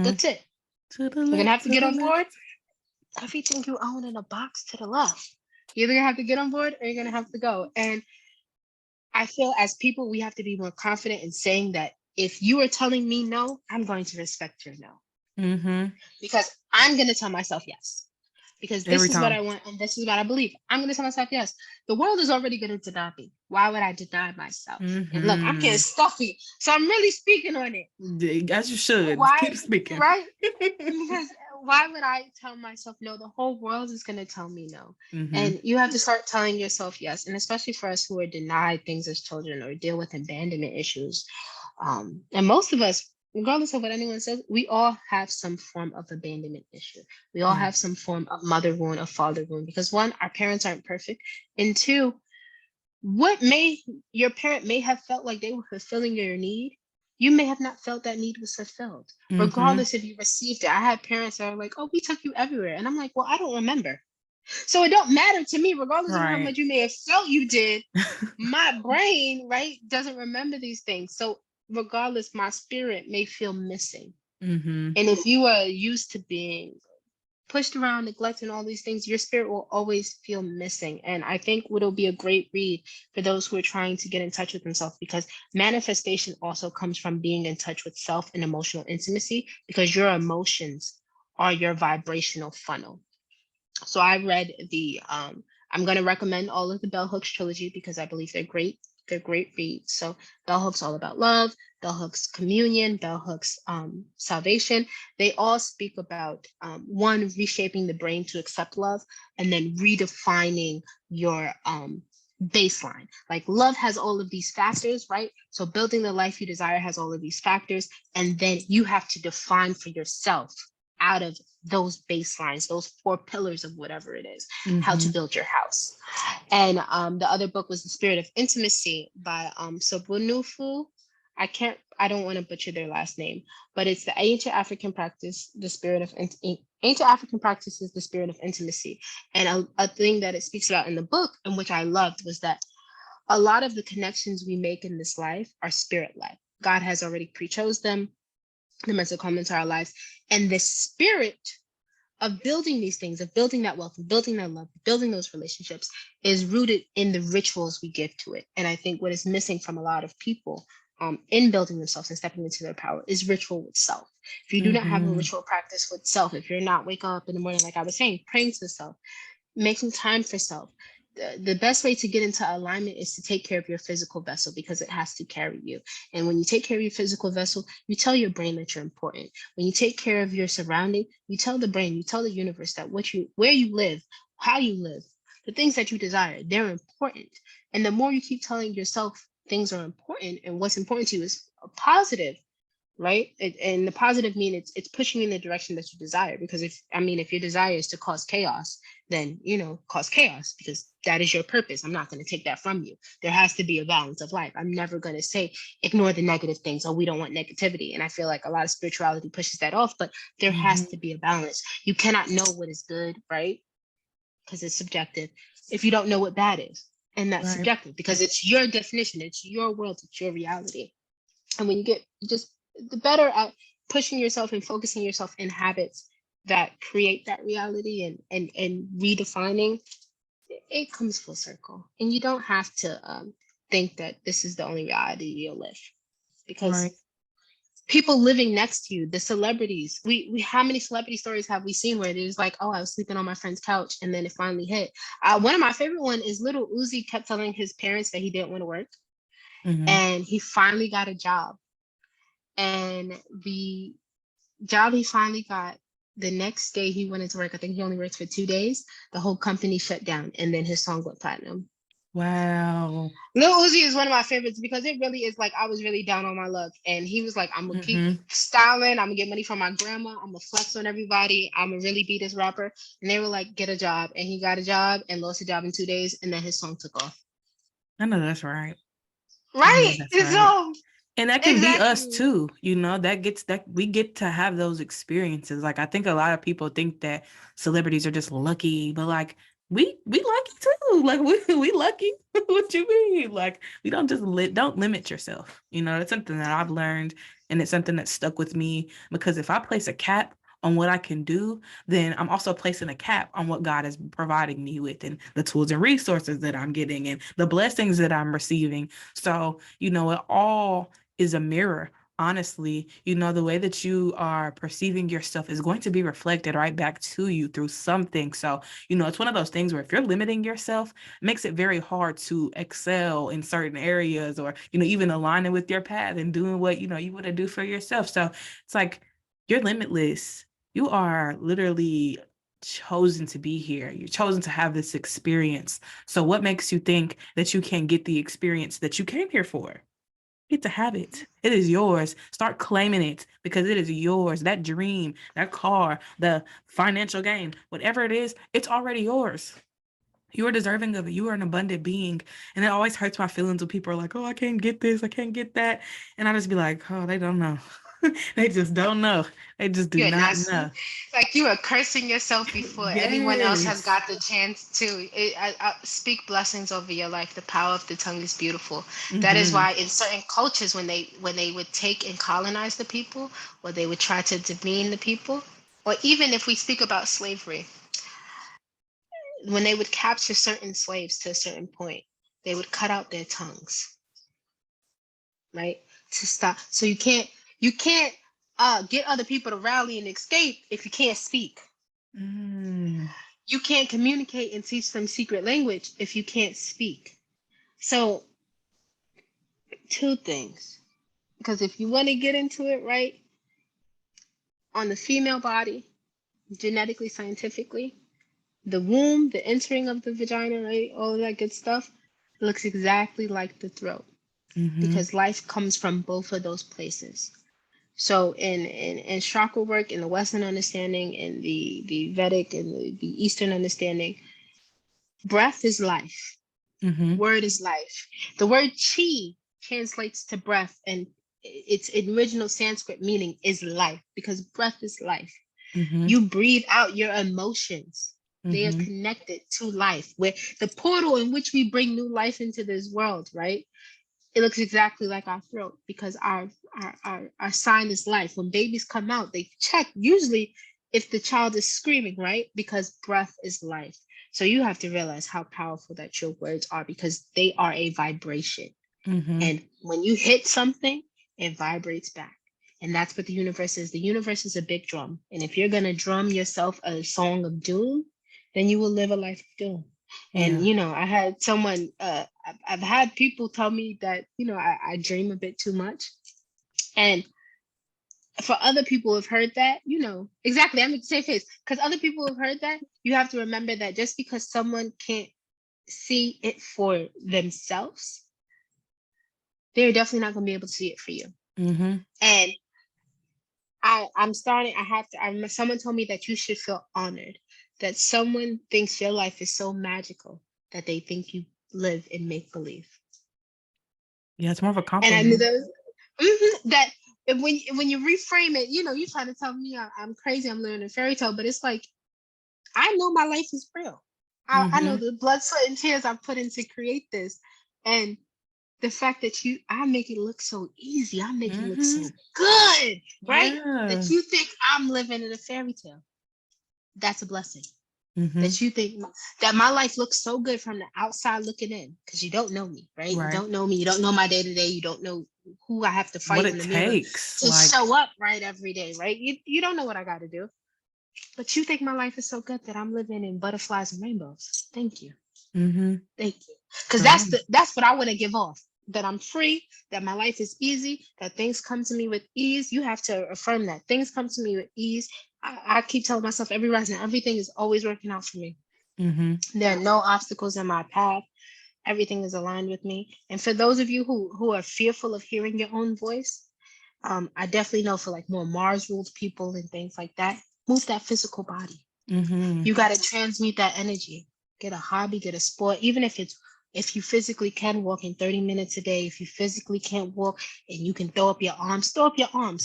That's it. You're going to have to get on board. Everything you own in a box to the left. You're either going to have to get on board, or you're going to have to go. And I feel as people, we have to be more confident in saying that if you are telling me no, I'm going to respect your no. Because I'm going to tell myself yes. Because this is what I want and this is what I believe. I'm going to tell myself yes. The world is already going to deny me. Why would I deny myself? And look, I'm getting stuffy, so I'm really speaking on it. As you should. Why? Keep speaking. Right? Because why would I tell myself no? The whole world is going to tell me no. And you have to start telling yourself yes. And especially for us who are denied things as children or deal with abandonment issues. And most of us, regardless of what anyone says, we all have some form of abandonment issue. We all have some form of mother wound, of father wound, because one, our parents aren't perfect. And two, your parent may have felt like they were fulfilling your need. You may have not felt that need was fulfilled, regardless if you received it. I had parents that are like, oh, we took you everywhere. And I'm like, well, I don't remember. So it don't matter to me, regardless of how much you may have felt you did. My brain, right, doesn't remember these things. So regardless, my spirit may feel missing. And if you are used to being pushed around, neglected, and all these things, your spirit will always feel missing. And I think it'll be a great read for those who are trying to get in touch with themselves, because manifestation also comes from being in touch with self and emotional intimacy, because your emotions are your vibrational funnel. So I read I'm going to recommend all of the Bell Hooks trilogy because I believe they're great. They're great reads. So Bell Hooks All About Love, Bell Hooks Communion, Bell Hooks Salvation. They all speak about one, reshaping the brain to accept love, and then redefining your baseline. Like love has all of these factors, right? So building the life you desire has all of these factors. And then you have to define for yourself out of those baselines, those 4 pillars of whatever it is, how to build your house. And the other book was The Spirit of Intimacy by Sobunufu. I don't want to butcher their last name, but it's the ancient African practice, the spirit of ancient African practices, the spirit of intimacy. And a thing that it speaks about in the book, and which I loved, was that a lot of the connections we make in this life are spirit-led. God has already pre-chose them. They're meant to come into our lives. And the spirit of building these things, of building that wealth, of building that love, building those relationships, is rooted in the rituals we give to it. And I think what is missing from a lot of people in building themselves and stepping into their power is ritual with self. If you do not have a ritual practice with self, if you're not wake up in the morning, like I was saying, praying to self, making time for self, the best way to get into alignment is to take care of your physical vessel, because it has to carry you. And when you take care of your physical vessel, you tell your brain that you're important. When you take care of your surrounding, you tell the brain, you tell the universe that where you live, how you live, the things that you desire, they're important. And the more you keep telling yourself things are important and what's important to you is positive, right? And the positive mean it's pushing you in the direction that you desire. Because if your desire is to cause chaos, then cause chaos, because that is your purpose. I'm not going to take that from you. There has to be a balance of life. I'm never going to say ignore the negative things, or we don't want negativity. And I feel like a lot of spirituality pushes that off, but there has to be a balance. You cannot know what is good, right? Because it's subjective. If you don't know what bad is, and that's subjective, because it's your definition, it's your world, it's your reality. And when you get just the better at pushing yourself and focusing yourself in habits that create that reality and redefining, it comes full circle. And you don't have to think that this is the only reality you'll live, because people living next to you, the celebrities, we how many celebrity stories have we seen where there's like, oh, I was sleeping on my friend's couch and then it finally hit. One of my favorite one is Little Uzi kept telling his parents that he didn't want to work, and he finally got a job. And the job he finally got, the next day he went into work, I think he only worked for 2 days, the whole company shut down, and then his song went platinum. Wow. Lil Uzi is one of my favorites, because it really is like, I was really down on my luck, and he was like, I'm gonna keep styling, I'm gonna get money from my grandma, I'm gonna flex on everybody, I'm gonna really be this rapper. And they were like, get a job. And he got a job and lost a job in 2 days, and then his song took off. I know that's right. Right. So and that can be us too, that we get to have those experiences. Like, I think a lot of people think that celebrities are just lucky, but like we lucky too. Like we lucky. What you mean? Like, we don't just don't limit yourself. It's something that I've learned, and it's something that stuck with me, because if I place a cap on what I can do, then I'm also placing a cap on what God is providing me with, and the tools and resources that I'm getting, and the blessings that I'm receiving. So, it all is a mirror. Honestly, the way that you are perceiving yourself is going to be reflected right back to you through something. So, it's one of those things where if you're limiting yourself, it makes it very hard to excel in certain areas, or, even aligning with your path and doing what, you want to do for yourself. So it's like, you're limitless. You are literally chosen to be here. You're chosen to have this experience. So what makes you think that you can get the experience that you came here for? Get to have it. It is yours. Start claiming it, because it is yours. That dream, that car, the financial gain, whatever it is, it's already yours. You are deserving of it. You are an abundant being. And it always hurts my feelings when people are like, oh, I can't get this, I can't get that. And I just be like, oh, they don't know. They just don't know. They just do not know. Like, you are cursing yourself before anyone else has got the chance to. I speak blessings over your life. The power of the tongue is beautiful. That is why in certain cultures, when they would take and colonize the people, or they would try to demean the people, or even if we speak about slavery, when they would capture certain slaves to a certain point, they would cut out their tongues, right? To stop. So you can't get other people to rally and escape if you can't speak. You can't communicate and teach them secret language if you can't speak. So 2 things, because if you want to get into it, right, on the female body, genetically, scientifically, the womb, the entering of the vagina, right, all of that good stuff, It looks exactly like the throat Mm-hmm. because life comes from both of those places. So in chakra work, in the Western understanding, in the Vedic and the Eastern understanding, breath is life. Mm-hmm. Word is life. The word chi translates to breath, and its original Sanskrit meaning is life because breath is life. Mm-hmm. You breathe out your emotions. They are Mm-hmm. connected to life, where the portal in which we bring new life into this world, right? It looks exactly like our throat because our sign is life. When babies come out, they check usually if the child is screaming, right? Because breath is life. So you have to realize how powerful that your words are because they are a vibration. Mm-hmm. And when you hit something, it vibrates back. And that's what the universe is. The universe is a big drum. And if you're going to drum yourself a song of doom, then you will live a life of doom. And, Yeah. I had someone, I've had people tell me that, I dream a bit too much. And for other people who have heard that, exactly, I'm in the same face. Because other people have heard that, you have to remember that just because someone can't see it for themselves, they're definitely not going to be able to see it for you. Mm-hmm. And someone told me that you should feel honored that someone thinks your life is so magical that they think you live in make believe. Yeah, it's more of a And I knew compliment. that that when you reframe it, you're trying to tell me I'm crazy, I'm living a fairy tale, but it's like I know my life is real. I know Mm-hmm. the blood, sweat, and tears I've put in to create this, and the fact that I make it look so easy, I make it look Mm-hmm. so good, right? Yeah. That you think I'm living in a fairy tale. That's a blessing. Mm-hmm. That you think that my life looks so good from the outside looking in because you don't know me, right? You Right. don't know me. You don't know my day to day. You don't know who I have to What fight in it the mirror takes. to Like, show up right every day, right? You don't know what I got to do. But you think my life is so good that I'm living in butterflies and rainbows. Thank you. mm-hmm. Thank you. Because For real. that's what I want to give off. That I'm free, that my life is easy, that things come to me with ease. You have to affirm that. Things come to me with ease. I keep telling myself every rising, everything is always working out for me. Mm-hmm. There are no obstacles in my path. Everything is aligned with me. And for those of you who are fearful of hearing your own voice, I definitely know for like more Mars ruled people and things like that, move that physical body. Mm-hmm. You got to transmute that energy. Get a hobby, get a sport, even if you physically can walk in 30 minutes a day, if you physically can't walk and you can throw up your arms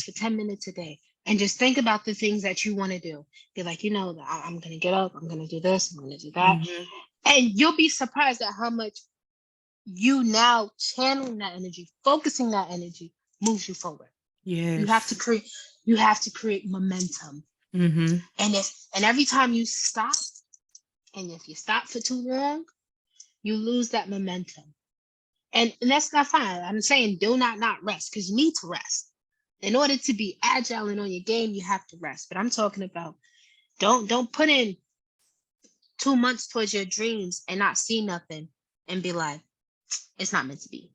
for 10 minutes a day. And just think about the things that you want to do. Be like, I'm going to get up, I'm going to do this, I'm going to do that. Mm-hmm. And you'll be surprised at how much you now channeling that energy, focusing that energy moves you forward. You have to Yes. create you have to create momentum. Mm-hmm. And every time you stop, and if you stop for too long, you lose that momentum. And that's not fine. I'm saying do not rest because you need to rest. In order to be agile and on your game, you have to rest. But I'm talking about don't put in 2 months towards your dreams and not see nothing and be like, it's not meant to be.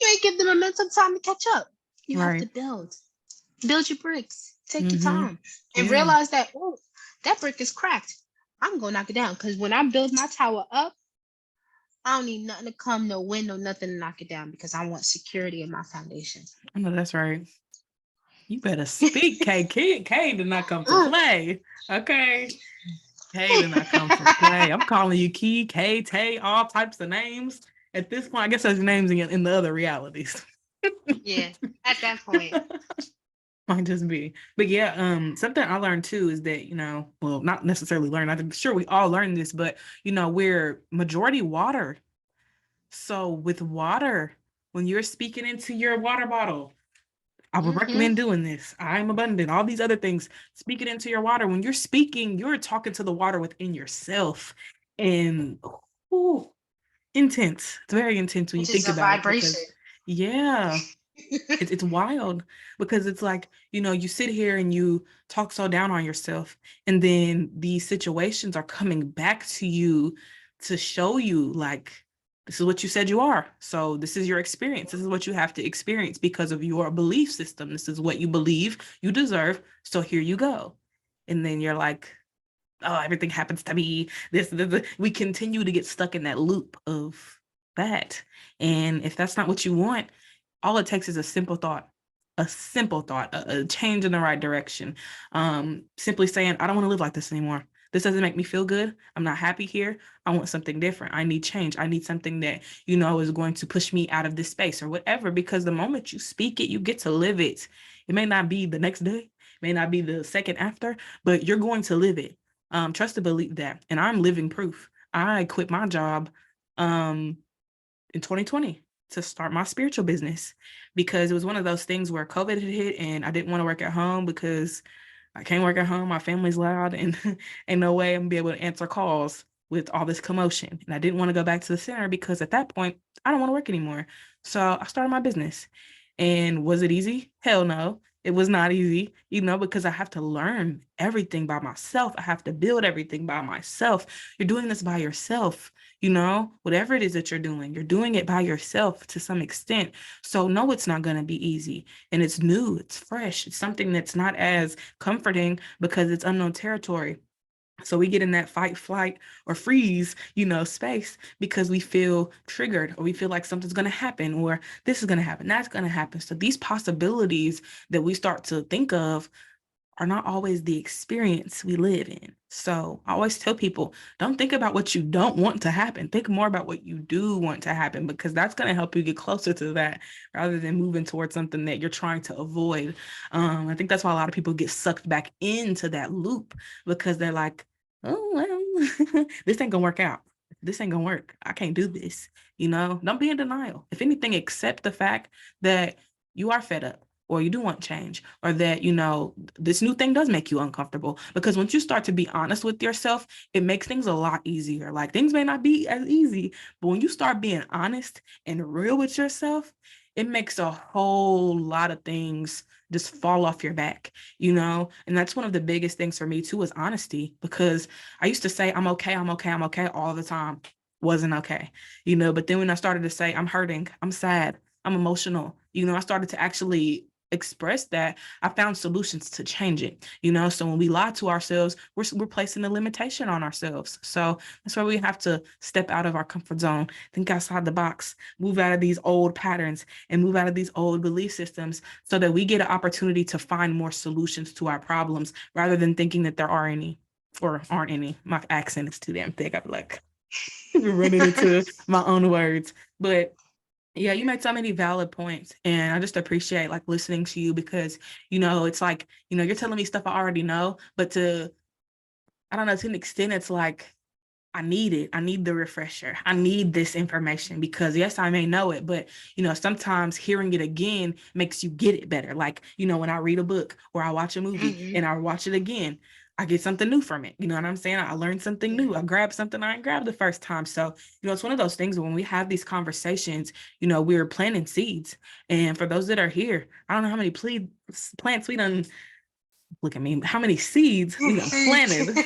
You ain't give the momentum time to catch up. You have to Right. build your bricks, take your Mm-hmm. time, and Yeah. realize that, oh, that brick is cracked. I'm gonna knock it down because when I build my tower up, I don't need nothing to come, no wind, no nothing to knock it down because I want security in my foundation. I know that's right. You better speak, K. K did not come to play. Okay. K did not come to play. I'm calling you Key, K, Tay, all types of names. At this point, I guess there's names in the other realities. Yeah, at that point. Might just be. But yeah, something I learned too is that, well, not necessarily learn. I'm sure we all learn this, but we're majority water. So with water, when you're speaking into your water bottle, I would Mm-hmm. recommend doing this. I'm abundant. All these other things. Speak it into your water. When you're speaking, you're talking to the water within yourself. And ooh, intense. It's very intense when you Which is think a about it vibration. because yeah, it's wild because it's like, you sit here and you talk so down on yourself, and then these situations are coming back to you to show you like this is what you said you are. So this is your experience. This is what you have to experience because of your belief system. This is what you believe you deserve. So here you go. And then you're like, oh, everything happens to me. This. We continue to get stuck in that loop of that. And if that's not what you want, all it takes is a simple thought, a change in the right direction. Simply saying, I don't want to live like this anymore. This doesn't make me feel good. I'm not happy here. I want something different. I need change. I need something that, is going to push me out of this space or whatever, because the moment you speak it, you get to live it. It may not be the next day, it may not be the second after, but you're going to live it. Trust and believe that. And I'm living proof. I quit my job um, in 2020 to start my spiritual business, because it was one of those things where COVID had hit and I didn't want to work at home because I can't work at home. My family's loud and ain't no way I'm gonna be able to answer calls with all this commotion. And I didn't want to go back to the center because at that point, I don't want to work anymore. So I started my business. And was it easy? Hell no. It was not easy, because I have to learn everything by myself. I have to build everything by myself. You're doing this by yourself, whatever it is that you're doing it by yourself to some extent. So no, it's not going to be easy. And it's new, it's fresh. It's something that's not as comforting because it's unknown territory. So we get in that fight, flight, or freeze, space because we feel triggered, or we feel like something's going to happen, or this is going to happen, that's going to happen. So these possibilities that we start to think of are not always the experience we live in. So I always tell people, don't think about what you don't want to happen. Think more about what you do want to happen, because that's going to help you get closer to that rather than moving towards something that you're trying to avoid. I think that's why a lot of people get sucked back into that loop, because they're like, oh, well, this ain't gonna work out. This ain't gonna work. I can't do this. Don't be in denial. If anything, accept the fact that you are fed up, or you do want change, or that, this new thing does make you uncomfortable. Because once you start to be honest with yourself, it makes things a lot easier. Like, things may not be as easy, but when you start being honest and real with yourself, it makes a whole lot of things just fall off your back, And that's one of the biggest things for me too, is honesty, because I used to say, I'm okay, I'm okay, I'm okay all the time. Wasn't okay, but then when I started to say, I'm hurting, I'm sad, I'm emotional, I started to actually express that, I found solutions to change it, So when we lie to ourselves, we're placing a limitation on ourselves. So that's why we have to step out of our comfort zone, think outside the box, move out of these old patterns and move out of these old belief systems, so that we get an opportunity to find more solutions to our problems, rather than thinking that there are any or aren't any. My accent is too damn thick. I'm like running into my own words. But yeah, you made so many valid points, and I just appreciate like listening to you, because it's like, you're telling me stuff I already know, but I don't know, to an extent, it's like I need it. I need the refresher. I need this information, because yes, I may know it, but sometimes hearing it again makes you get it better. Like, when I read a book or I watch a movie and I watch it again, I get something new from it. You know what I'm saying? I learned something new. I grabbed something I didn't grab the first time. So, it's one of those things when we have these conversations, we're planting seeds. And for those that are here, I don't know how many plants we done, look at me, how many seeds we done planted.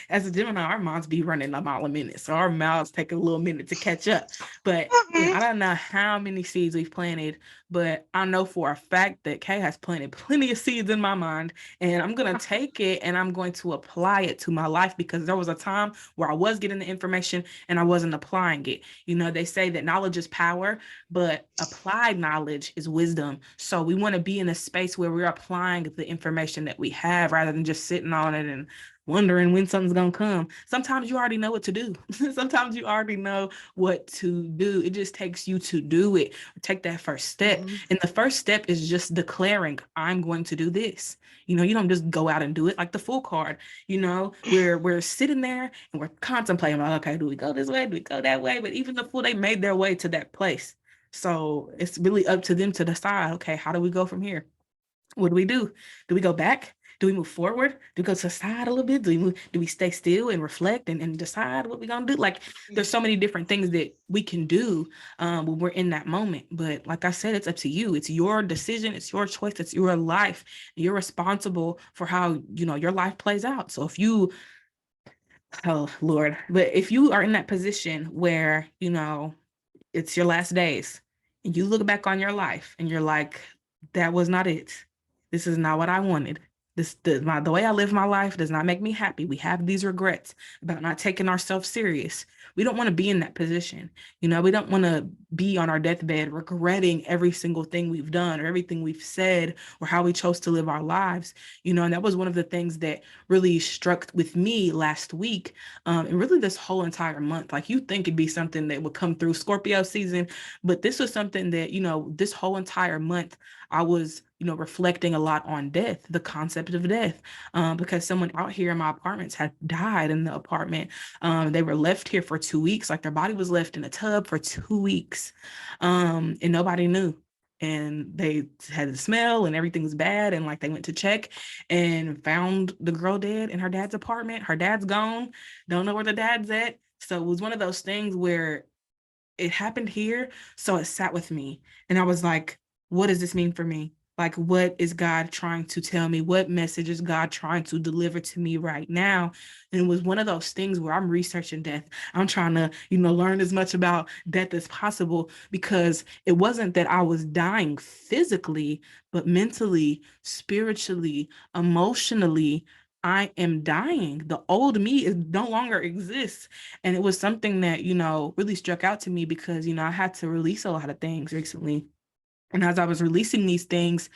As a Gemini, our minds be running a mile a minute, so our mouths take a little minute to catch up. But I don't know how many seeds we've planted, but I know for a fact that Kay has planted plenty of seeds in my mind, and I'm gonna take it and I'm going to apply it to my life, because there was a time where I was getting the information and I wasn't applying it. They say that knowledge is power, but applied knowledge is wisdom. So we want to be in a space where we're applying the information that we have, rather than just sitting on it and wondering when something's gonna come. Sometimes you already know what to do. Sometimes you already know what to do. It just takes you to do it. Take that first step. And the first step is just declaring, I'm going to do this. You don't just go out and do it like the Fool card. We're sitting there and we're contemplating, like, okay, do we go this way? Do we go that way? But even the Fool, they made their way to that place. So it's really up to them to decide, okay, how do we go from here? What do we do? Do we go back? Do we move forward? Do we go to the side a little bit? Do we stay still and reflect and decide what we're gonna do? Like, there's so many different things that we can do when we're in that moment. But like I said, it's up to you. It's your decision, it's your choice, it's your life. You're responsible for how your life plays out. So if you, oh Lord, but if you are in that position where it's your last days and you look back on your life and you're like, that was not it. This is not what I wanted. The way I live my life does not make me happy. We have these regrets about not taking ourselves serious. We don't want to be in that position. We don't want to be on our deathbed regretting every single thing we've done or everything we've said or how we chose to live our lives. And that was one of the things that really struck with me last week, and really this whole entire month. Like, you think it'd be something that would come through Scorpio season, but this was something that, this whole entire month I was, reflecting a lot on death, the concept of death, because someone out here in my apartments had died in the apartment. They were left here for 2 weeks, like their body was left in a tub for 2 weeks, and nobody knew. And they had the smell and everything was bad. And like they went to check and found the girl dead in her dad's apartment. Her dad's gone. Don't know where the dad's at. So it was one of those things where it happened here, so it sat with me. And I was like, what does this mean for me? Like, what is God trying to tell me? What message is God trying to deliver to me right now? And it was one of those things where I'm researching death. I'm trying to, learn as much about death as possible, because it wasn't that I was dying physically, but mentally, spiritually, emotionally, I am dying. The old me is no longer exists. And it was something that, really struck out to me because, I had to release a lot of things recently. And as I was releasing these things,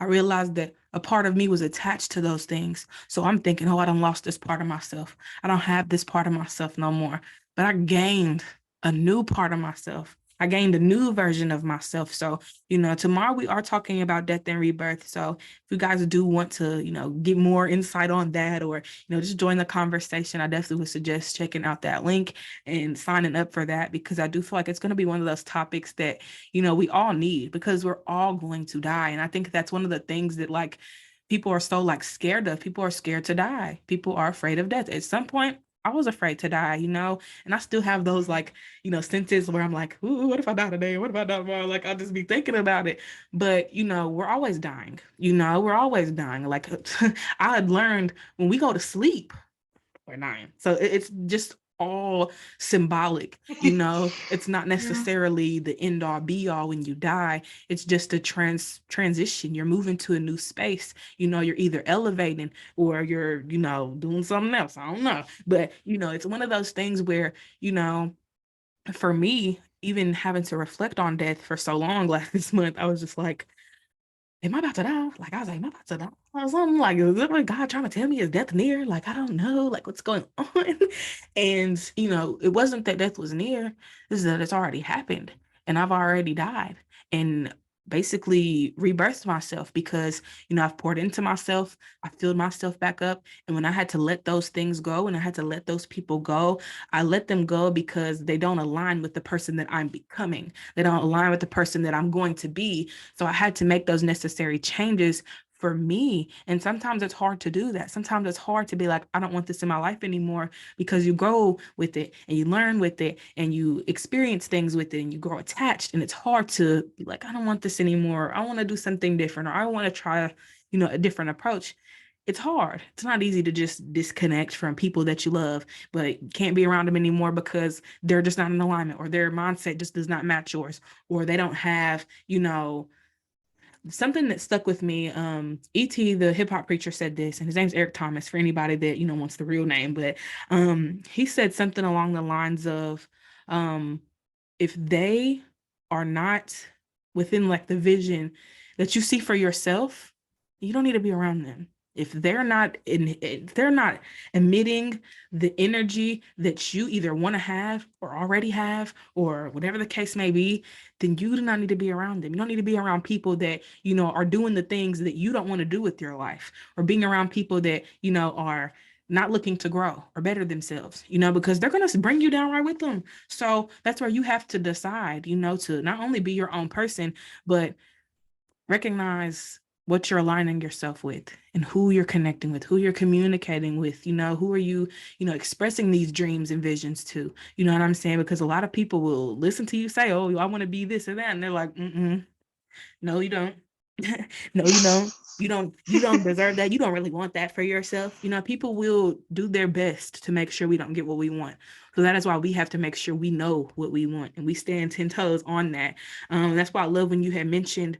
I realized that a part of me was attached to those things. So I'm thinking, oh, I done lost this part of myself. I don't have this part of myself no more. But I gained a new part of myself. I gained a new version of myself. So, tomorrow we are talking about death and rebirth. So if you guys do want to, get more insight on that, or, just join the conversation, I definitely would suggest checking out that link and signing up for that, because I do feel like it's going to be one of those topics that, we all need, because we're all going to die. And I think that's one of the things that, like, people are so, like, scared of. People are scared to die. People are afraid of death. At some point, I was afraid to die, and I still have those, like, senses where I'm like, ooh, what if I die today? What if I die tomorrow? Like, I'll just be thinking about it. But, we're always dying. We're always dying. Like, I had learned when we go to sleep, or nine. So it's just all symbolic, it's not necessarily the end all be all when you die. It's just a transition. You're moving to a new space. You're either elevating or you're, doing something else. I don't know. But, it's one of those things where, for me, even having to reflect on death for so long last this month, I was just like, am I about to die? Like, I was like, am I about to die? Or something, like, is it like God trying to tell me is death near? Like, I don't know, like, what's going on? And, it wasn't that death was near, it's that it's already happened and I've already died and basically rebirthed myself, because, I've poured into myself, I filled myself back up. And when I had to let those things go and I had to let those people go, I let them go because they don't align with the person that I'm becoming. They don't align with the person that I'm going to be. So I had to make those necessary changes for me. And sometimes it's hard to do that. Sometimes it's hard to be like, I don't want this in my life anymore, because you grow with it and you learn with it and you experience things with it and you grow attached. And it's hard to be like, I don't want this anymore. I want to do something different, or I want to try, a different approach. It's hard. It's not easy to just disconnect from people that you love, but you can't be around them anymore because they're just not in alignment, or their mindset just does not match yours, or they don't have, something that stuck with me. E.T., the hip hop preacher, said this, and his name's Eric Thomas, for anybody that, wants the real name. But he said something along the lines of, um, if they are not within, like, the vision that you see for yourself, you don't need to be around them. If they're not emitting the energy that you either want to have or already have, or whatever the case may be, then you do not need to be around them. You don't need to be around people that, are doing the things that you don't want to do with your life, or being around people that, are not looking to grow or better themselves, because they're going to bring you down right with them. So that's where you have to decide, to not only be your own person, but recognize what you're aligning yourself with and who you're connecting with, who you're communicating with, who are you, expressing these dreams and visions to, you know what I'm saying? Because a lot of people will listen to you say, oh, I want to be this or that. And they're like, no, you don't. No, you don't. You don't deserve that. You don't really want that for yourself. People will do their best to make sure we don't get what we want. So that is why we have to make sure we know what we want and we stand 10 toes on that. That's why I love when you had mentioned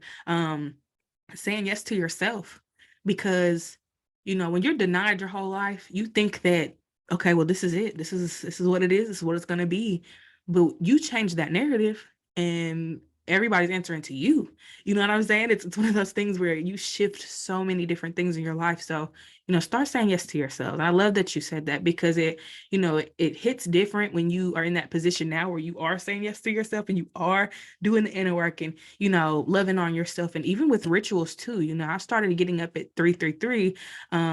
saying yes to yourself, because when you're denied your whole life, you think that, okay, well, this is it. This is what it is. This is what it's gonna be. But you change that narrative and everybody's answering to you. You know what I'm saying? It's one of those things where you shift so many different things in your life. So, start saying yes to yourself. And I love that you said that because it hits different when you are in that position now where you are saying yes to yourself and you are doing the inner work and, loving on yourself. And even with rituals too, I started getting up at 333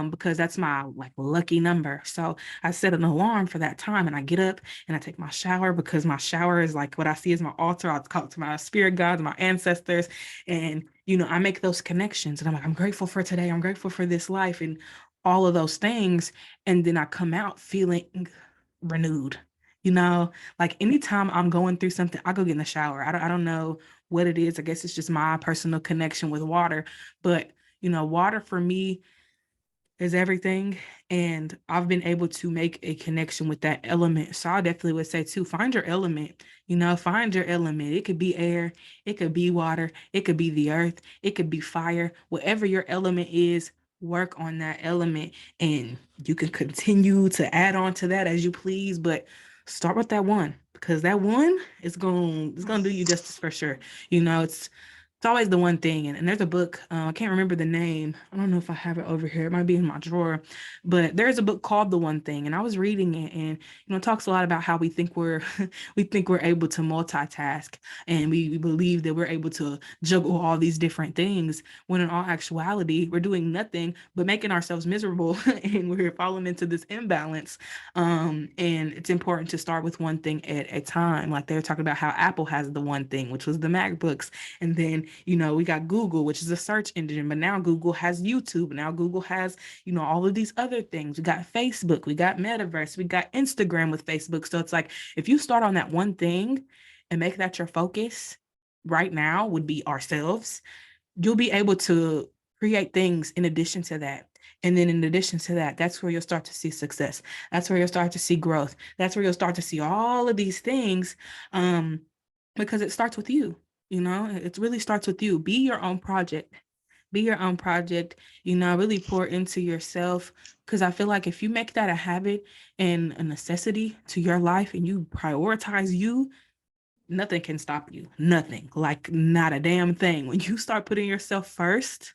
because that's my like lucky number. So I set an alarm for that time and I get up and I take my shower because my shower is like what I see as my altar. I'll talk to my spirit guides, my ancestors, and I make those connections and I'm like, I'm grateful for today. I'm grateful for this life and all of those things. And then I come out feeling renewed. Like anytime I'm going through something, I go get in the shower. I don't know what it is. I guess it's just my personal connection with water. But water for me is everything. And I've been able to make a connection with that element. So I definitely would say too, find your element, find your element. It could be air, it could be water, it could be the earth, it could be fire, whatever your element is, work on that element and you can continue to add on to that as you please, but start with that one because that one is going it's going to do you justice for sure. It's always the one thing. And there's a book, I can't remember the name. I don't know if I have it over here. It might be in my drawer. But there's a book called The One Thing. And I was reading it and, it talks a lot about how we think we're we think we're able to multitask and we believe that we're able to juggle all these different things when in all actuality, we're doing nothing but making ourselves miserable and we're falling into this imbalance. And it's important to start with one thing at a time. Like they were talking about how Apple has the one thing, which was the MacBooks. And then, we got Google, which is a search engine, but now Google has YouTube. Now Google has, all of these other things. We got Facebook, we got Metaverse, we got Instagram with Facebook. So it's like, if you start on that one thing and make that your focus right now would be ourselves, you'll be able to create things in addition to that. And then in addition to that, that's where you'll start to see success. That's where you'll start to see growth. That's where you'll start to see all of these things. Because it starts with you. It really starts with you. Be your own project. Be your own project. Really pour into yourself. Because I feel like if you make that a habit and a necessity to your life and you prioritize you, nothing can stop you. Nothing. Like not a damn thing. When you start putting yourself first,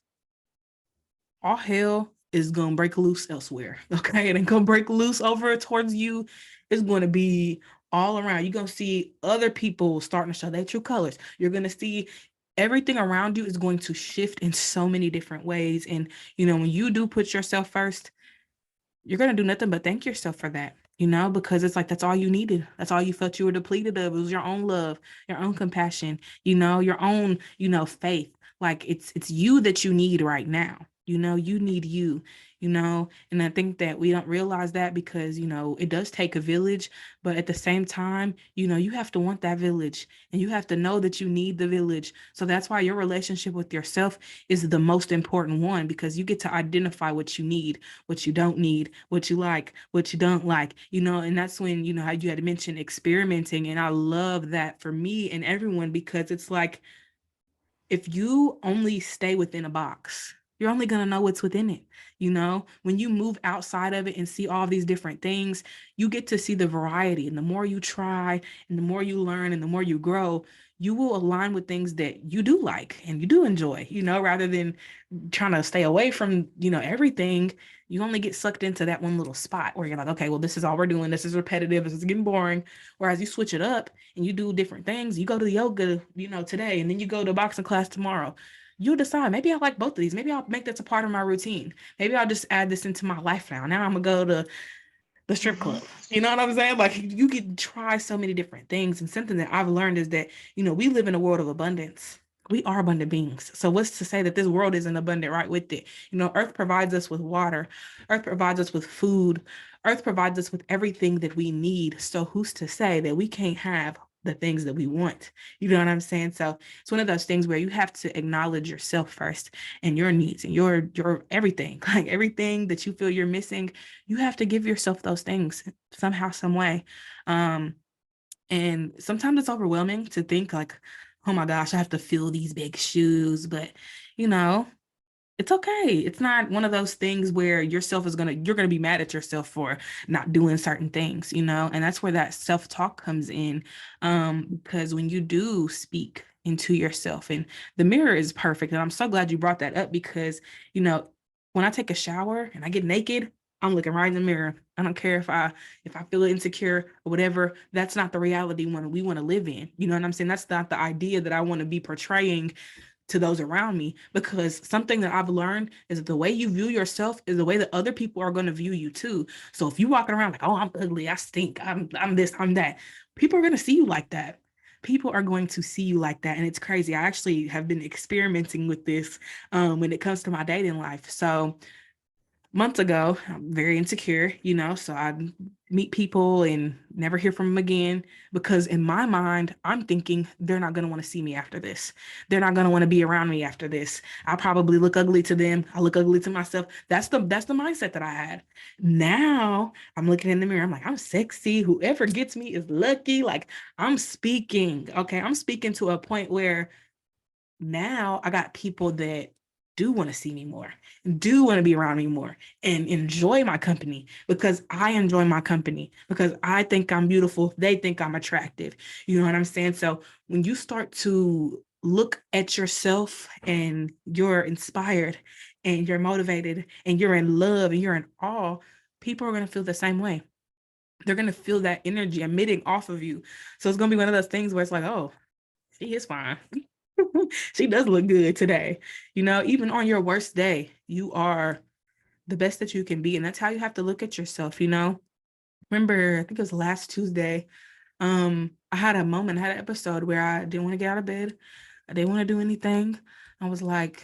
all hell is gonna break loose elsewhere. Okay. It ain't gonna break loose over towards you. It's gonna be all around. You're gonna see other people starting to show their true colors. You're gonna see everything around you is going to shift in so many different ways. And when you do put yourself first, you're going to do nothing but thank yourself for that, because it's like that's all you needed. That's all you felt you were depleted of. It was your own love, your own compassion, your own, faith. Like it's you that you need right now. You need you, and I think that we don't realize that because, it does take a village, but at the same time, you have to want that village and you have to know that you need the village. So that's why your relationship with yourself is the most important one because you get to identify what you need, what you don't need, what you like, what you don't like, and that's when, how you had mentioned experimenting. And I love that for me and everyone because it's like, if you only stay within a box, you're only going to know what's within it. When you move outside of it and see all these different things, you get to see the variety. And the more you try and the more you learn and the more you grow, you will align with things that you do like and you do enjoy, rather than trying to stay away from, everything. You only get sucked into that one little spot where you're like, okay, well, this is all we're doing. This is repetitive. This is getting boring. Whereas you switch it up and you do different things. You go to the yoga, today, and then you go to boxing class tomorrow. You'll decide, maybe I like both of these. Maybe I'll make that a part of my routine. Maybe I'll just add this into my life now. Now I'm gonna go to the strip club. You know what I'm saying? Like you can try so many different things. And something that I've learned is that, we live in a world of abundance. We are abundant beings. So what's to say that this world isn't abundant right with it? Earth provides us with water. Earth provides us with food. Earth provides us with everything that we need. So who's to say that we can't have the things that we want? You know what I'm saying? So it's one of those things where you have to acknowledge yourself first and your needs and your everything, like everything that you feel you're missing, you have to give yourself those things somehow, some way. And sometimes it's overwhelming to think like, oh my gosh, I have to fill these big shoes. But, you know, It's okay. It's not one of those things where you're gonna be mad at yourself for not doing certain things, you know, and that's where that self-talk comes in. Because when you do speak into yourself, and the mirror is perfect, and I'm so glad you brought that up because, you know, when I take a shower and I get naked, I'm looking right in the mirror. I don't care if I feel insecure or whatever. That's not the reality one we want to live in. You know what I'm saying? That's not the idea that I want to be portraying to those around me, because something that I've learned is that the way you view yourself is the way that other people are going to view you too. So if you're walking around like, oh, I'm ugly, I stink, I'm this, I'm that, people are going to see you like that. People are going to see you like that. And it's crazy. I actually have been experimenting with this when it comes to my dating life. So months ago, I'm very insecure, you know, so I meet people and never hear from them again because in my mind, I'm thinking they're not going to want to see me after this. They're not going to want to be around me after this. I probably look ugly to them. I look ugly to myself. That's the mindset that I had. Now I'm looking in the mirror. I'm like, I'm sexy. Whoever gets me is lucky. Like I'm speaking. Okay. I'm speaking to a point where now I got people that do want to see me more, do want to be around me more, and enjoy my company because I enjoy my company, because I think I'm beautiful. They think I'm attractive. You know what I'm saying? So when you start to look at yourself and you're inspired and you're motivated and you're in love and you're in awe, people are going to feel the same way. They're going to feel that energy emitting off of you. So it's going to be one of those things where it's like, oh, she is fine. She does look good today. You know, even on your worst day, you are the best that you can be. And that's how you have to look at yourself, you know. Remember, I think it was last Tuesday. I had a moment, I had an episode where I didn't want to get out of bed. I didn't want to do anything. I was like,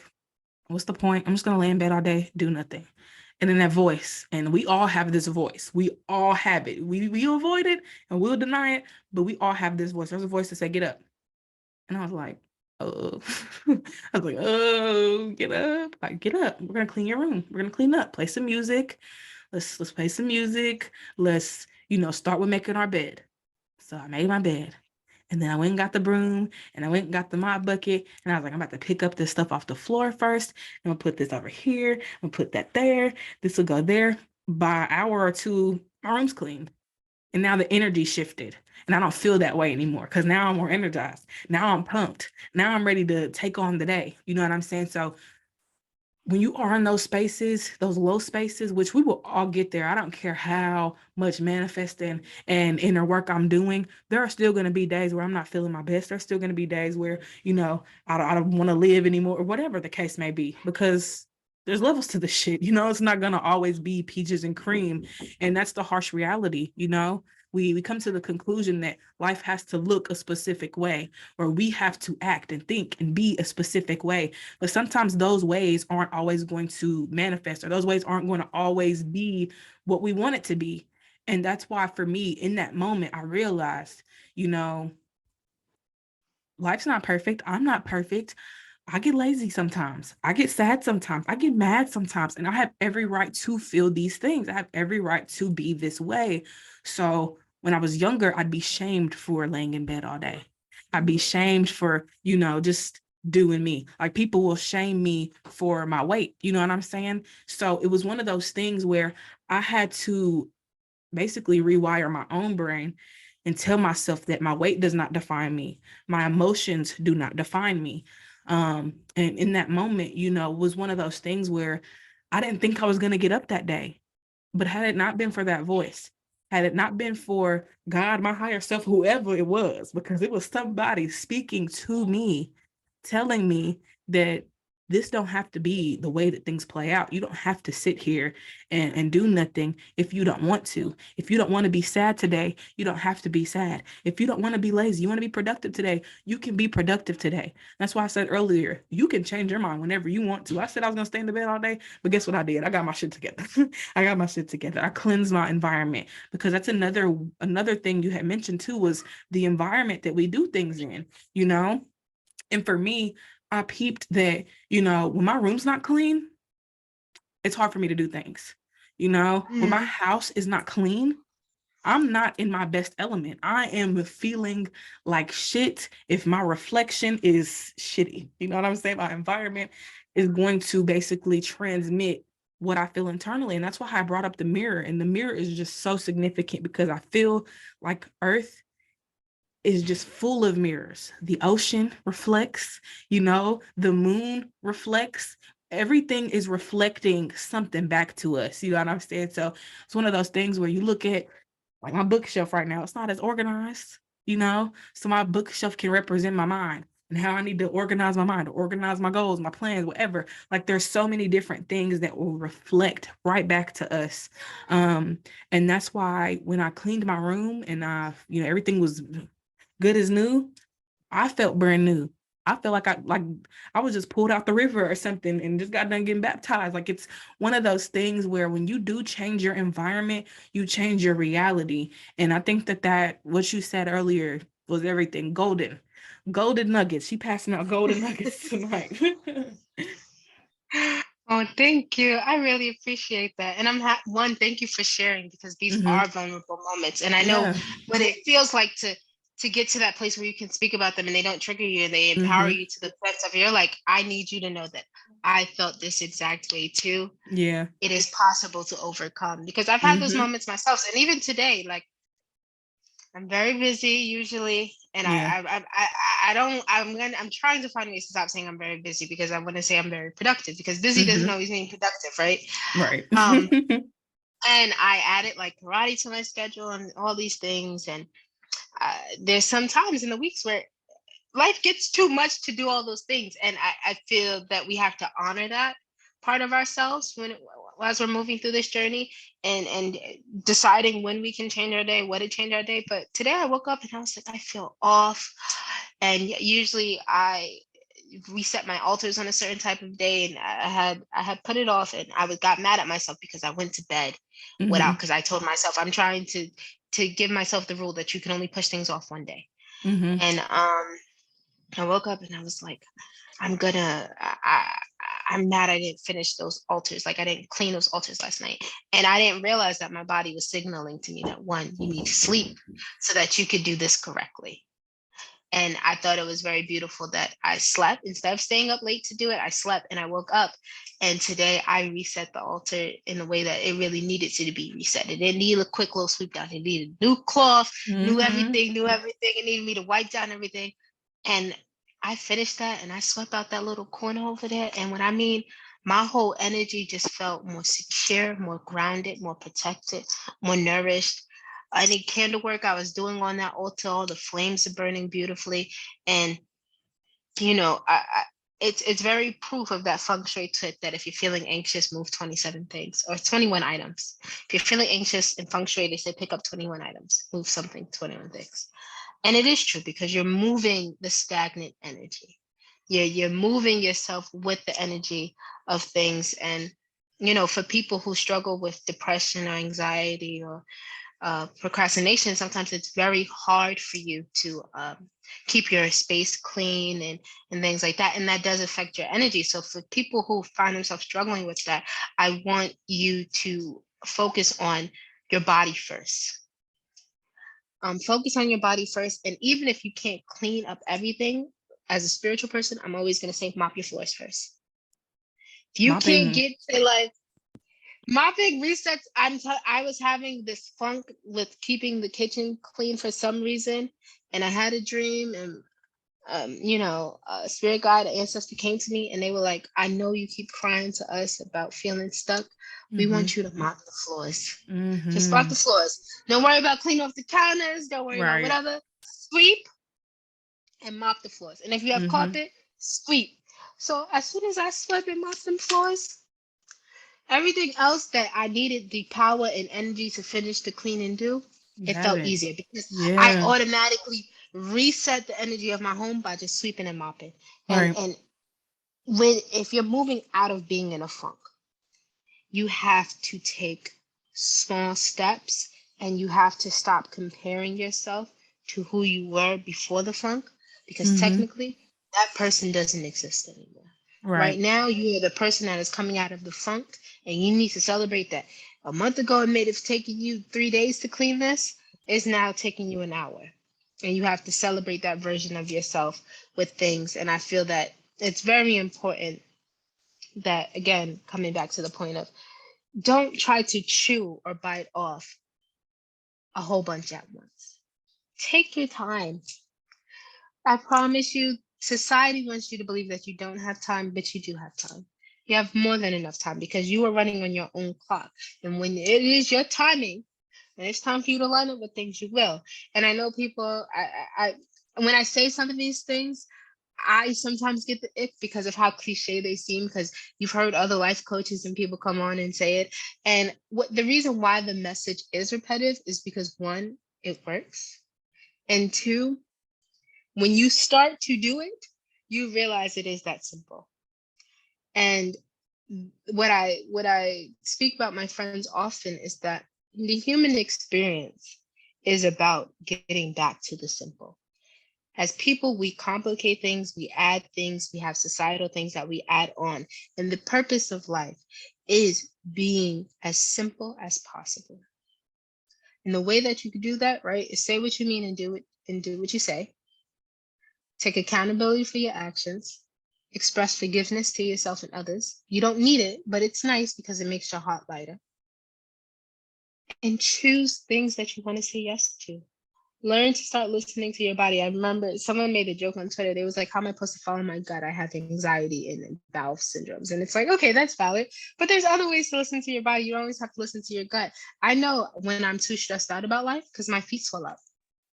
what's the point? I'm just gonna lay in bed all day, do nothing. And then that voice, and we all have this voice. We all have it. We avoid it and we'll deny it, but we all have this voice. There's a voice that say, get up. And I was like, oh, I was like, oh, get up, like get up. We're gonna clean your room. We're gonna clean up. Play some music. Let's play some music. Let's, you know, start with making our bed. So I made my bed. And then I went and got the broom and I went and got the mop bucket. And I was like, I'm about to pick up this stuff off the floor first. I'm gonna put this over here. I'm gonna put that there. This will go there. By an hour or two, my room's clean. And now the energy shifted. And I don't feel that way anymore because now I'm more energized. Now I'm pumped. Now I'm ready to take on the day. You know what I'm saying? So when you are in those spaces, those low spaces, which we will all get there, I don't care how much manifesting and inner work I'm doing, there are still going to be days where I'm not feeling my best. There's still going to be days where, you know, I don't want to live anymore or whatever the case may be, because there's levels to the shit. You know, it's not going to always be peaches and cream. And that's the harsh reality, you know? We come to the conclusion that life has to look a specific way, or we have to act and think and be a specific way. But sometimes those ways aren't always going to manifest, or those ways aren't going to always be what we want it to be. And that's why for me, in that moment, I realized, you know, life's not perfect. I'm not perfect. I get lazy sometimes. I get sad sometimes. I get mad sometimes. And I have every right to feel these things. I have every right to be this way. So when I was younger, I'd be shamed for laying in bed all day. I'd be shamed for, you know, just doing me. Like people will shame me for my weight. You know what I'm saying? So it was one of those things where I had to basically rewire my own brain and tell myself that my weight does not define me. My emotions do not define me. And in that moment, you know, was one of those things where I didn't think I was going to get up that day. But had it not been for that voice, had it not been for God, my higher self, whoever it was, because it was somebody speaking to me, telling me that this don't have to be the way that things play out. You don't have to sit here and do nothing if you don't want to. If you don't want to be sad today, you don't have to be sad. If you don't want to be lazy, you want to be productive today, you can be productive today. That's why I said earlier, you can change your mind whenever you want to. I said I was going to stay in the bed all day, but guess what I did? I got my shit together. I got my shit together. I cleansed my environment, because that's another thing you had mentioned too, was the environment that we do things in, you know? And for me, I peeped that, you know, when my room's not clean, it's hard for me to do things. You know, when my house is not clean, I'm not in my best element. I am feeling like shit if my reflection is shitty. You know what I'm saying? My environment is going to basically transmit what I feel internally. And that's why I brought up the mirror. And the mirror is just so significant because I feel like Earth is just full of mirrors. The ocean reflects, the moon reflects. Everything is reflecting something back to us. You know what I'm saying? So it's one of those things where you look at like my bookshelf right now, it's not as organized, So my bookshelf can represent my mind and how I need to organize my mind, organize my goals, my plans, whatever. Like there's so many different things that will reflect right back to us. And that's why when I cleaned my room and everything was good as new, I felt brand new. I felt like I was just pulled out the river or something and just got done getting baptized. Like it's one of those things where when you do change your environment, you change your reality. And I think that what you said earlier was everything. Golden nuggets. She passing out golden nuggets tonight. Oh, thank you. I really appreciate that. And thank you for sharing, because these are vulnerable moments. And I know Yeah. what it feels like to get to that place where you can speak about them and they don't trigger you and they empower you to the sense of, you're like, I need you to know that I felt this exact way too. Yeah. It is possible to overcome, because I've had those moments myself. And even today, like, I'm very busy usually, and Yeah. I'm trying to find ways to stop saying I'm very busy, because I want to say I'm very productive, because busy doesn't always mean productive, right? Right. And I added like karate to my schedule and all these things, and there's some times in the weeks where life gets too much to do all those things, and I feel that we have to honor that part of ourselves as we're moving through this journey, and deciding when we can change our day, what to change our day. But today I woke up and I was like, I feel off, and usually I reset my altars on a certain type of day, and I had put it off, and got mad at myself because I went to bed because I told myself I'm trying to give myself the rule that you can only push things off one day. And I woke up and I was like, I'm mad I didn't finish those altars. Like I didn't clean those altars last night. And I didn't realize that my body was signaling to me that, one, you need to sleep so that you could do this correctly. And I thought it was very beautiful that I slept. Instead of staying up late to do it, I slept and I woke up. And today I reset the altar in a way that it really needed to be reset. It didn't need a quick little sweep down. It needed new cloth, new everything. It needed me to wipe down everything. And I finished that and I swept out that little corner over there. And when I mean, my whole energy just felt more secure, more grounded, more protected, more nourished. Any candle work I was doing on that altar, all the flames are burning beautifully. And, it's very proof of that feng shui tip that if you're feeling anxious, move 27 things or 21 items. If you're feeling anxious in feng shui, they say pick up 21 items, move something, 21 things. And it is true, because you're moving the stagnant energy. You're moving yourself with the energy of things. And, for people who struggle with depression or anxiety or procrastination, sometimes it's very hard for you to keep your space clean and things like that. And that does affect your energy. So for people who find themselves struggling with that, I want you to focus on your body first. Focus on your body first. And even if you can't clean up everything, as a spiritual person, I'm always going to say mop your floors first. If you can't get to like mopping resets, I was having this funk with keeping the kitchen clean for some reason. And I had a dream, and a spirit guide, an ancestor came to me and they were like, I know you keep crying to us about feeling stuck. We want you to mop the floors. Just mop the floors. Don't worry about cleaning off the counters. Don't worry about whatever. Sweep and mop the floors. And if you have carpet, sweep. So as soon as I swept and mopped them floors, everything else that I needed the power and energy to finish to clean and do, it felt easier, because I automatically reset the energy of my home by just sweeping and mopping. And if you're moving out of being in a funk, you have to take small steps, and you have to stop comparing yourself to who you were before the funk, because technically that person doesn't exist anymore. Right now, you are the person that is coming out of the funk, and you need to celebrate that. A month ago, it may have taken you 3 days to clean this. It's now taking you an hour. And you have to celebrate that version of yourself with things. And I feel that it's very important that, again, coming back to the point of, don't try to chew or bite off a whole bunch at once. Take your time. I promise you, society wants you to believe that you don't have time, but you do have time. You have more than enough time because you are running on your own clock. And when it is your timing, and it's time for you to line up with things, you will. And I know people, when I say some of these things, I sometimes get the ick because of how cliche they seem, because you've heard other life coaches and people come on and say it. And what the reason why the message is repetitive is because, one, it works. And two, when you start to do it, you realize it is that simple. And what I speak about my friends often is that the human experience is about getting back to the simple. As people, we complicate things, we add things, we have societal things that we add on. And the purpose of life is being as simple as possible. And the way that you can do that, right, is say what you mean and do it, and do what you say. Take accountability for your actions. Express forgiveness to yourself and others. You don't need it, but it's nice because it makes your heart lighter. And choose things that you want to say yes to. Learn to start listening to your body. I remember someone made a joke on Twitter. They was like, how am I supposed to follow my gut? I have anxiety and bowel syndromes. And it's like, okay, that's valid. But there's other ways to listen to your body. You don't always have to listen to your gut. I know when I'm too stressed out about life because my feet swell up.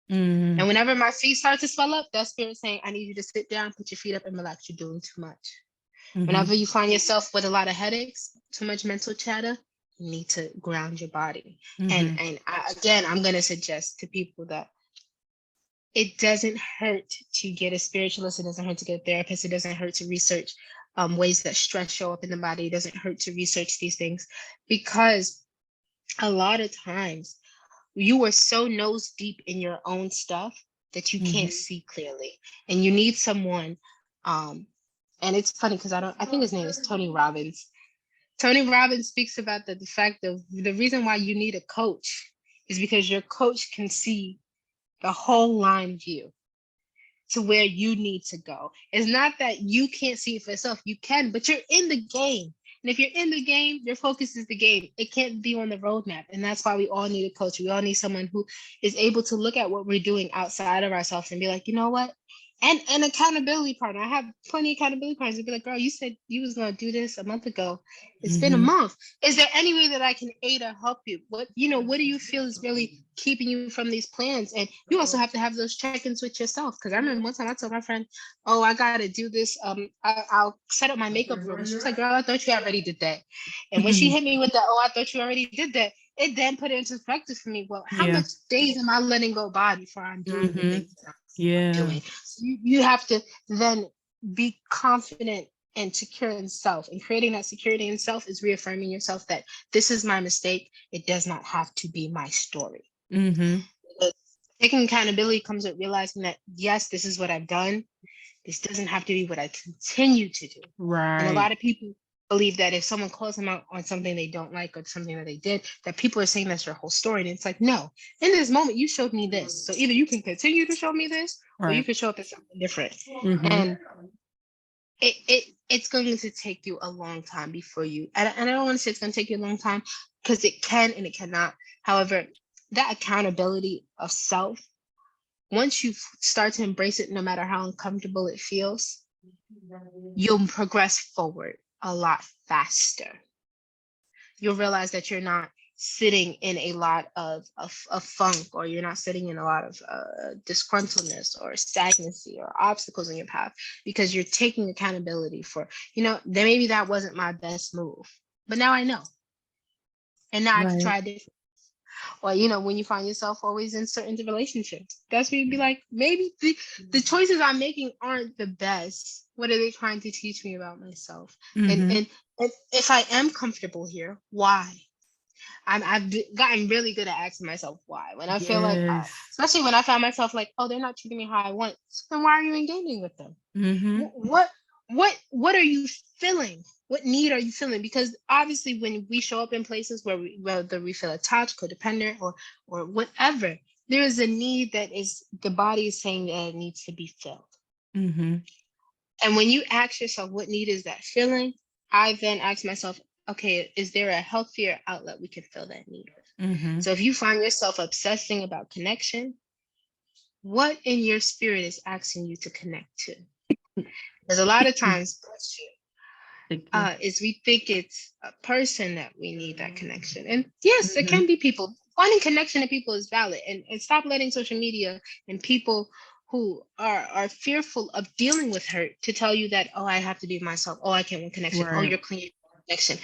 And whenever my feet start to swell up, that spirit saying, I need you to sit down, put your feet up and relax. You're doing too much. Whenever you find yourself with a lot of headaches, too much mental chatter, you need to ground your body. And again, I'm going to suggest to people that it doesn't hurt to get a spiritualist. It doesn't hurt to get a therapist. It doesn't hurt to research ways that stress show up in the body. It doesn't hurt to research these things, because a lot of times you are so nose deep in your own stuff that you can't see clearly, and you need someone. And it's funny because I think his name is Tony Robbins. Tony Robbins speaks about the fact of the reason why you need a coach is because your coach can see the whole line view to where you need to go. It's not that you can't see it for yourself. You can, but you're in the game. And if you're in the game, your focus is the game. It can't be on the roadmap. And that's why we all need a coach. We all need someone who is able to look at what we're doing outside of ourselves and be like, you know what? And an accountability partner. I have plenty of accountability partners to be like, girl, you said you was going to do this a month ago. It's been a month. Is there any way that I can aid or help you? What do you feel is really keeping you from these plans? And you also have to have those check-ins with yourself. Because I remember one time I told my friend, oh, I got to do this. I'll set up my makeup room. She was like, girl, I thought you already did that. And when she hit me with that, oh, I thought you already did that, it then put it into perspective for me. Well, how much days am I letting go by before I'm doing the things that I'm doing? So you have to then be confident and secure in self. And creating that security in self is reaffirming yourself that this is my mistake. It does not have to be my story. Taking accountability comes with realizing that, yes, this is what I've done. This doesn't have to be what I continue to do. Right. And a lot of people believe that if someone calls them out on something they don't like or something that they did, that people are saying that's your whole story. And it's like, no, in this moment, you showed me this. So either you can continue to show me this, or you can show up as something different. And it's going to take you a long time before you, and I don't want to say it's going to take you a long time, because it can and it cannot. However, that accountability of self, once you start to embrace it, no matter how uncomfortable it feels, you'll progress forward a lot faster. You'll realize that you're not sitting in a lot of funk, or you're not sitting in a lot of disgruntledness or stagnancy or obstacles in your path, because you're taking accountability for, then maybe that wasn't my best move, but now I know. And now I can try different. Or, when you find yourself always in certain relationships, that's where you'd be like, maybe the choices I'm making aren't the best. What are they trying to teach me about myself? And if I am comfortable here, why? I've gotten really good at asking myself why. When I feel like, especially when I found myself like, oh, they're not treating me how I want, so then why are you engaging with them? What are you feeling? What need are you feeling? Because obviously, when we show up in places whether we feel attached, codependent, or whatever, there is a need that is the body is saying that it needs to be filled. And when you ask yourself, what need is that feeling? I then ask myself, okay, is there a healthier outlet we can fill that need with? Mm-hmm. So if you find yourself obsessing about connection, what in your spirit is asking you to connect to? Because a lot of times, bless you, Thank you. is we think it's a person that we need that connection. And yes, it Mm-hmm. can be people. Finding connection to people is valid. And stop letting social media and people who are fearful of dealing with hurt to tell you that, oh, I have to be myself. Oh, I can't want connection. Oh, Right. you're clean connection.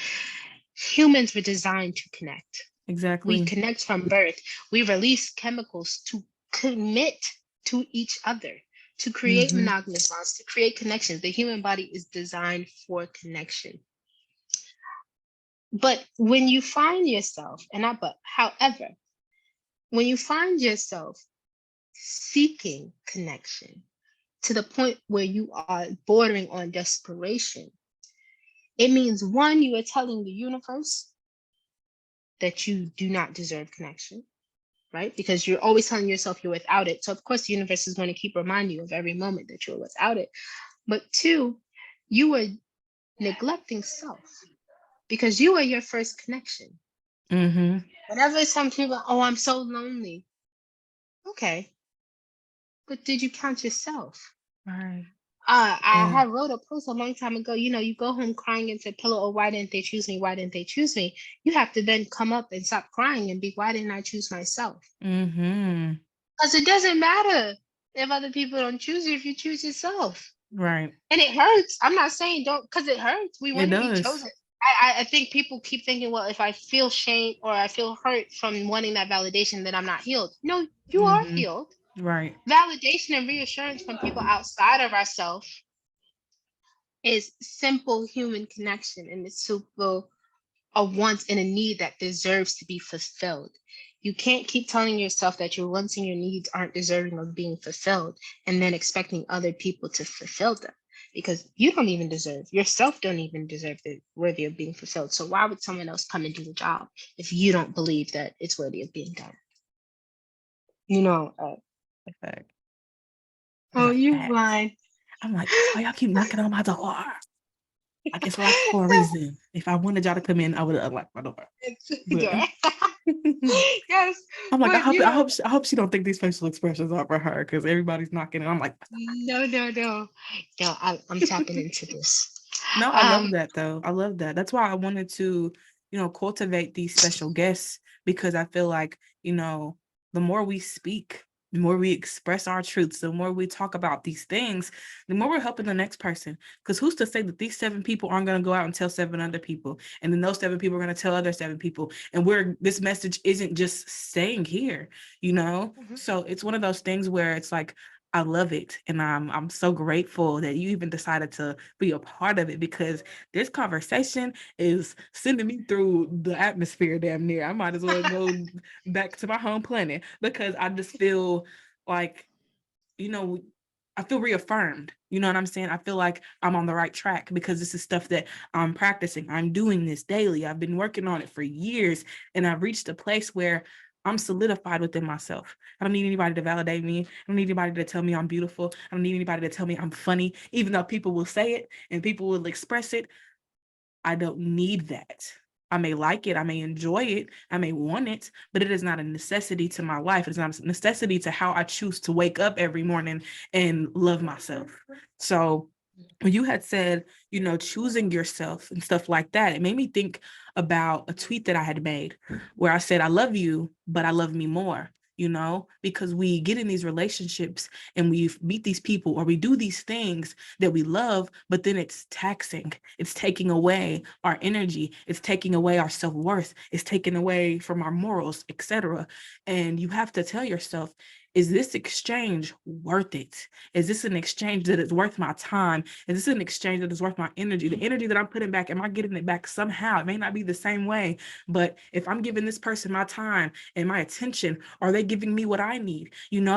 Humans were designed to connect. We Exactly. connect from birth. We release chemicals to commit to each other, to create Mm-hmm. monogamous bonds, to create connections. The human body is designed for connection. But when you find yourself, and not but, however, when you find yourself seeking connection to the point where you are bordering on desperation, it means one, you are telling the universe that you do not deserve connection, right? Because you're always telling yourself you're without it. So, of course, the universe is going to keep reminding you of every moment that you're without it. But two, you are neglecting self because you are your first connection. Mm-hmm. Whenever some people, oh, I'm so lonely. Okay, but did you count yourself? Right. I And had wrote a post a long time ago. You go home crying into a pillow, oh, why didn't they choose me? Why didn't they choose me? You have to then come up and stop crying and be, why didn't I choose myself? mm-hmm. Because it doesn't matter if other people don't choose you if you choose yourself. Right. And it hurts. I'm not saying don't, because it hurts. We It want to be does. chosen. I think people keep thinking, well, if I feel shame or I feel hurt from wanting that validation, then I'm not healed. No, you are Mm-hmm. healed. Right. Validation and reassurance from people outside of ourselves is simple human connection, and it's simple a want and a need that deserves to be fulfilled. You can't keep telling yourself that your wants and your needs aren't deserving of being fulfilled and then expecting other people to fulfill them, because you don't even deserve, yourself don't even deserve the worthy of being fulfilled. So why would someone else come and do the job if you don't believe that it's worthy of being done? You know, Fact. It's oh, a you fact. fine. I'm like, why y'all keep knocking on my door? Like it's locked for a reason. If I wanted y'all to come in, I would have unlocked my door. It's But yes, I'm like, but I hope she don't think these facial expressions are for her because everybody's knocking and I'm like, no. I'm tapping into this. no, I love Um, that though. I love that. That's why I wanted to, cultivate these special guests because I feel like, the more we speak, the more we express our truths, the more we talk about these things, the more we're helping the next person. Because who's to say that these 7 people aren't going to go out and tell 7 other people, and then those 7 people are going to tell other 7 people, and this message isn't just staying here, mhm. So it's one of those things where it's like I love it. And I'm so grateful that you even decided to be a part of it because this conversation is sending me through the atmosphere damn near. I might as well go back to my home planet because I just feel like, you know, I feel reaffirmed. You know what I'm saying? I feel like I'm on the right track because this is stuff that I'm practicing. I'm doing this daily. I've been working on it for years and I've reached a place where I'm solidified within myself. I don't need anybody to validate me. I don't need anybody to tell me I'm beautiful. I don't need anybody to tell me I'm funny, even though people will say it and people will express it. I don't need that. I may like it, I may enjoy it, I may want it, but it is not a necessity to my life. It's not a necessity to how I choose to wake up every morning and love myself. So when you had said, choosing yourself and stuff like that, it made me think about a tweet that I had made where I said, I love you, but I love me more, because we get in these relationships and we meet these people or we do these things that we love, but then it's taxing. It's taking away our energy. It's taking away our self-worth. It's taking away from our morals, etc. And you have to tell yourself, is this exchange worth it? Is this an exchange that is worth my time? Is this an exchange that is worth my energy? The energy that I'm putting back, am I getting it back somehow? It may not be the same way, but if I'm giving this person my time and my attention, are they giving me what I need?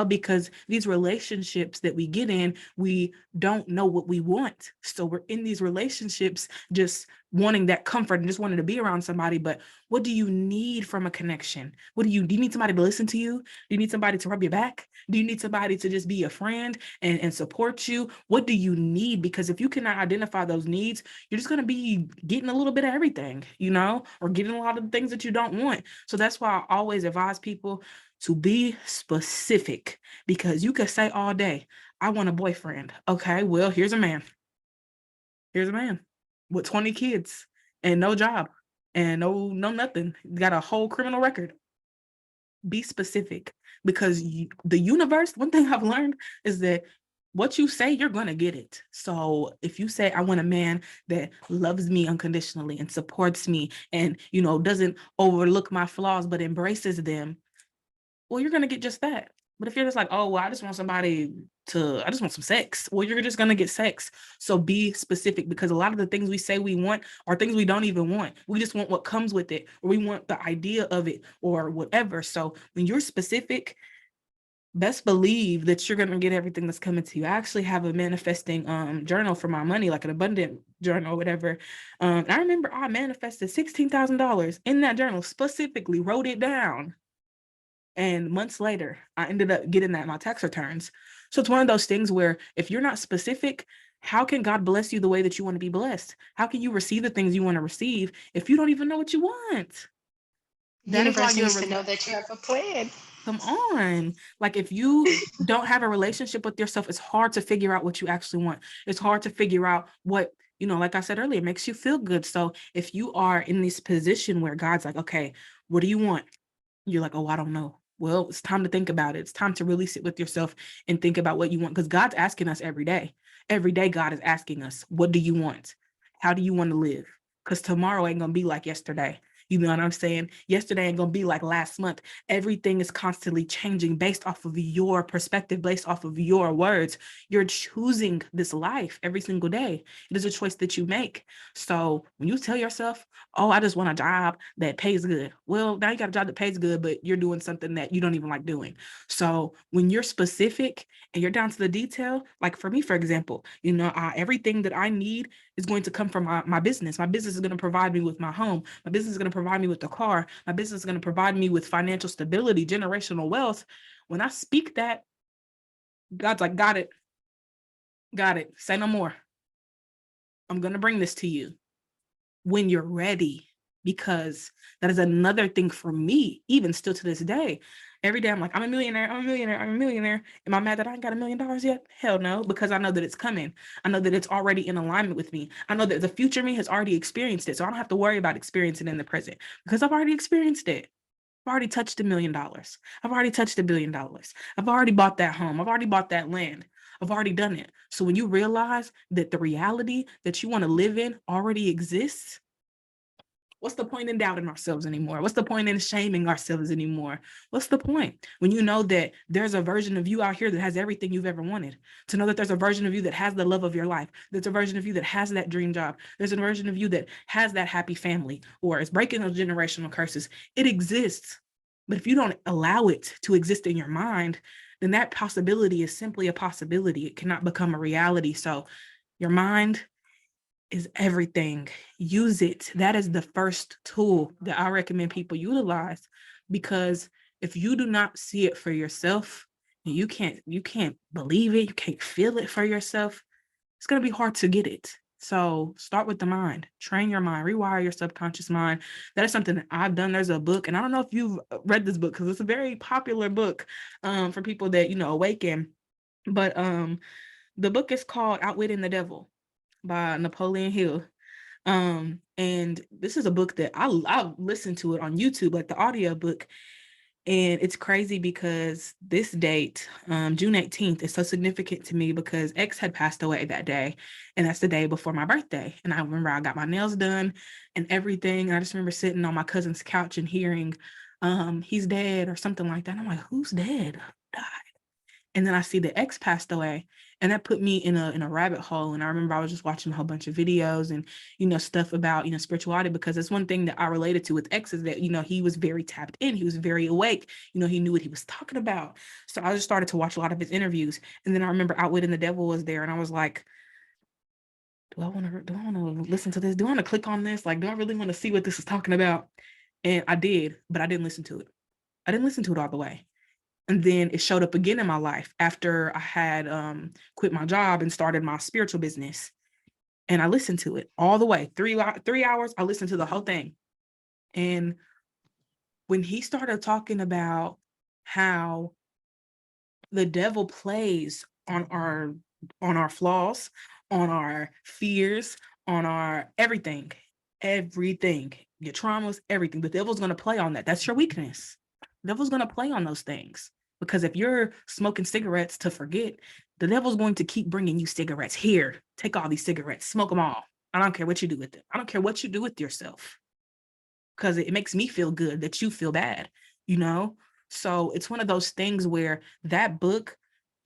Because these relationships that we get in, we don't know what we want. So we're in these relationships just wanting that comfort and just wanting to be around somebody, but what do you need from a connection? Do you need somebody to listen to you? Do you need somebody to rub your back? Do you need somebody to just be a friend and support you? What do you need? Because if you cannot identify those needs, you're just going to be getting a little bit of everything, or getting a lot of the things that you don't want. So that's why I always advise people to be specific, because you could say all day, I want a boyfriend. Okay, well, here's a man. Here's a man with 20 kids and no job and no nothing. Got a whole criminal record. Be specific, because the universe, one thing I've learned is that what you say, you're going to get it. So if you say, I want a man that loves me unconditionally and supports me and, doesn't overlook my flaws, but embraces them, well, you're going to get just that. But if you're just like, oh, well, I just want some sex. Well, you're just going to get sex. So be specific, because a lot of the things we say we want are things we don't even want. We just want what comes with it, or we want the idea of it or whatever. So when you're specific, best believe that you're going to get everything that's coming to you. I actually have a manifesting journal for my money, like an abundant journal or whatever. I remember I manifested $16,000 in that journal, specifically wrote it down. And months later, I ended up getting that in my tax returns. So it's one of those things where if you're not specific, how can God bless you the way that you want to be blessed? How can you receive the things you want to receive if you don't even know what you want? The That is why universe you're needs to know that you have a plan. come on. Like, if you don't have a relationship with yourself, it's hard to figure out what you actually want. It's hard to figure out what, like I said earlier, makes you feel good. So if you are in this position where God's like, okay, what do you want? You're like, oh, I don't know. Well, it's time to think about it. It's time to really sit with yourself and think about what you want, because God's asking us every day. Every day, God is asking us, what do you want? How do you want to live? Because tomorrow ain't going to be like yesterday. You know what I'm saying? Yesterday ain't going to be like last month. Everything is constantly changing based off of your perspective, based off of your words. You're choosing this life every single day. It is a choice that you make. So when you tell yourself, oh, I just want a job that pays good. Well, now you got a job that pays good, but you're doing something that you don't even like doing. So when you're specific and you're down to the detail, like for me, for example, everything that I need is going to come from my business. My business is going to provide me with my home. My business is going to provide me with the car. My business is going to provide me with financial stability, generational wealth. When I speak that, God's like, got it. Got it. Say no more. I'm going to bring this to you when you're ready, because that is another thing for me, even still to this day. Every day I'm like, I'm a millionaire, I'm a millionaire, I'm a millionaire. Am I mad that I ain't got $1 million yet? Hell no, because I know that it's coming. I know that it's already in alignment with me. I know that the future me has already experienced it. So I don't have to worry about experiencing it in the present, because I've already experienced it. I've already touched $1 million. I've already touched $1 billion. I've already bought that home. I've already bought that land. I've already done it. So when you realize that the reality that you want to live in already exists, what's the point in doubting ourselves anymore? What's the point in shaming ourselves anymore? What's the point when you know that there's a version of you out here that has everything you've ever wanted? To know that there's a version of you that has the love of your life. There's a version of you that has that dream job. There's a version of you that has that happy family, or is breaking those generational curses. It exists. But if you don't allow it to exist in your mind, then that possibility is simply a possibility. It cannot become a reality. So your mind is everything. Use it. That is the first tool that I recommend people utilize, because if you do not see it for yourself, you can't believe it, you can't feel it for yourself, it's going to be hard to get it. So start with the mind, train your mind, rewire your subconscious mind. That is something that I've done. There's a book, and I don't know if you've read this book, because it's a very popular book for people that, awaken. But the book is called Outwitting the Devil by Napoleon Hill. And this is a book that I listened to it on YouTube, like the audio book. And it's crazy because this date, June 18th, is so significant to me, because X had passed away that day. And that's the day before my birthday. And I remember I got my nails done and everything. And I just remember sitting on my cousin's couch and hearing, he's dead or something like that. And I'm like, who's dead? Who died? And then I see the X passed away, and that put me in a rabbit hole. And I remember I was just watching a whole bunch of videos and, stuff about, spirituality, because it's one thing that I related to with X is that, he was very tapped in. He was very awake. He knew what he was talking about. So I just started to watch a lot of his interviews. And then I remember Outwitting the Devil was there, and I was like, do I want to listen to this? Do I want to click on this? Like, do I really want to see what this is talking about? And I did, but I didn't listen to it. I didn't listen to it all the way. And then it showed up again in my life after I had quit my job and started my spiritual business. And I listened to it all the way. 3 hours, I listened to the whole thing. And when he started talking about how the devil plays on our flaws, on our fears, on our everything, your traumas, everything. The devil's going to play on that. That's your weakness. The devil's going to play on those things. Because if you're smoking cigarettes to forget, the devil's going to keep bringing you cigarettes. Here, take all these cigarettes, smoke them all. I don't care what you do with them. I don't care what you do with yourself, because it makes me feel good that you feel bad, you know? So it's one of those things where that book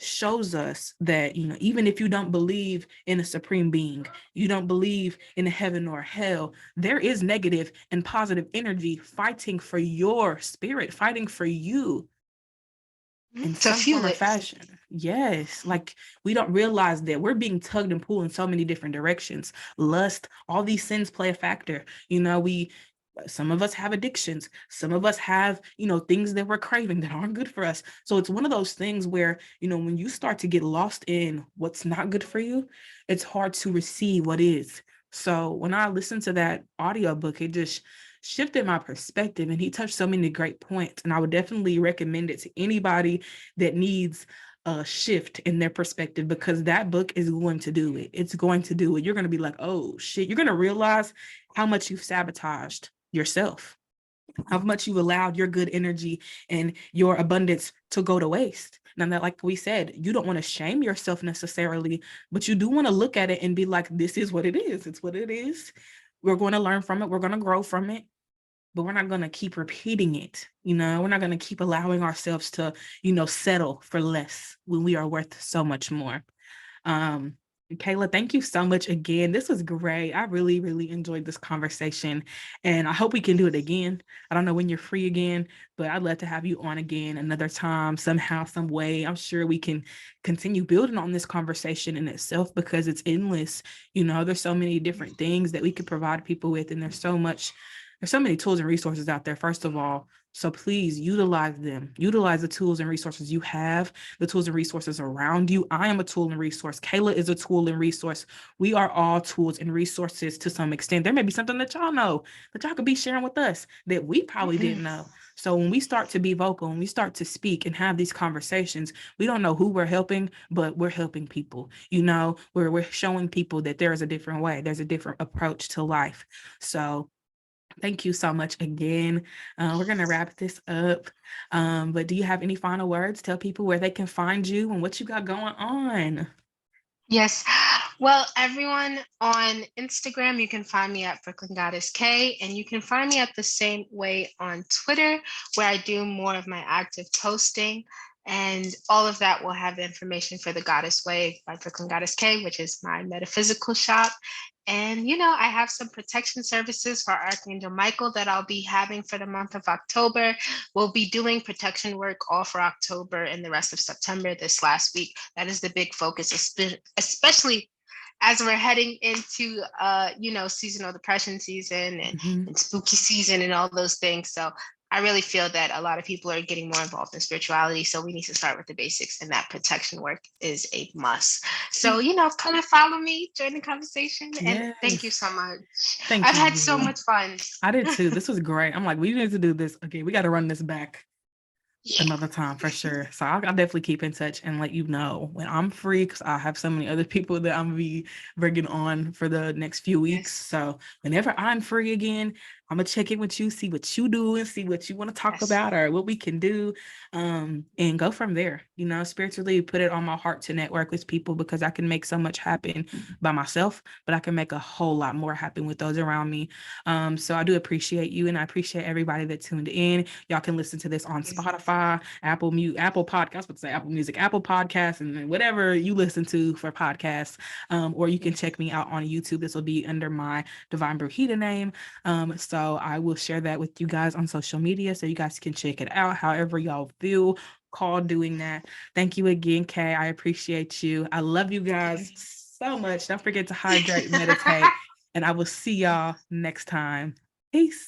shows us that, even if you don't believe in a supreme being, you don't believe in a heaven or hell, there is negative and positive energy fighting for your spirit, fighting for you in To some form fuel or it. fashion. Yes, like we don't realize that we're being tugged and pulled in so many different directions. Lust, all these sins play a factor. Some of us have addictions. Some of us have, things that we're craving that aren't good for us. So it's one of those things where, when you start to get lost in what's not good for you, it's hard to receive what is. So when I listened to that audiobook, it just shifted my perspective, and he touched so many great points. And I would definitely recommend it to anybody that needs a shift in their perspective, because that book is going to do it. It's going to do it. You're going to be like, oh shit, you're going to realize how much you've sabotaged yourself, how much you allowed your good energy and your abundance to go to waste. Now that, like we said, you don't want to shame yourself necessarily, but you do want to look at it and be like, this is what it is. It's what it is. We're going to learn from it. We're going to grow from it, but we're not going to keep repeating it. We're not going to keep allowing ourselves to, settle for less when we are worth so much more. Kayla, thank you so much again. This was great. I really, really enjoyed this conversation, and I hope we can do it again. I don't know when you're free again, but I'd love to have you on again another time, somehow, some way. I'm sure we can continue building on this conversation in itself, because it's endless. There's so many different things that we could provide people with, and there's so many tools and resources out there, first of all. So please utilize them. Utilize the tools and resources you have, the tools and resources around you. I am a tool and resource. Kayla is a tool and resource. We are all tools and resources to some extent. There may be something that y'all know that y'all could be sharing with us that we probably didn't know. So when we start to be vocal, when we start to speak and have these conversations, we don't know who we're helping, but we're helping people. We're showing people that there is a different way. There's a different approach to life. So thank you so much again. We're going to wrap this up. But do you have any final words? Tell people where they can find you and what you got going on. Yes. Well, everyone, on Instagram, you can find me at Brooklyn Goddess K, and you can find me at the same way on Twitter, where I do more of my active posting. And all of that will have the information for the Goddess Way by Brooklyn Goddess K, which is my metaphysical shop. And, I have some protection services for Archangel Michael that I'll be having for the month of October. We'll be doing protection work all for October and the rest of September this last week. That is the big focus, especially as we're heading into seasonal depression season and spooky season and all those things. So I really feel that a lot of people are getting more involved in spirituality. So we need to start with the basics, and that protection work is a must. So, kind of follow me, join the conversation. And thank you Yes. so much. Thank I've you. had so much fun. I did too. This was great. I'm like, we need to do this. Okay, we got to run this back another time for sure. So I'll definitely keep in touch and let you know when I'm free, because I have so many other people that I'm gonna be bringing on for the next few weeks. Yes. So whenever I'm free again, I'm gonna check in with you, see what you do, and see what you want to talk Yes. about or what we can do, and go from there. Spiritually put it on my heart to network with people, because I can make so much happen by myself, but I can make a whole lot more happen with those around me. So I do appreciate you, and I appreciate everybody that tuned in. Y'all can listen to this on Spotify, Apple Podcasts, but say Apple Music, Apple Podcasts, and then whatever you listen to for podcasts. Or you can check me out on YouTube. This will be under my Divine Brujita name. So I will share that with you guys on social media, so you guys can check it out however y'all feel called doing that. Thank you again, Kay. I appreciate you. I love you guys so much. Don't forget to hydrate, meditate, and I will see y'all next time. Peace.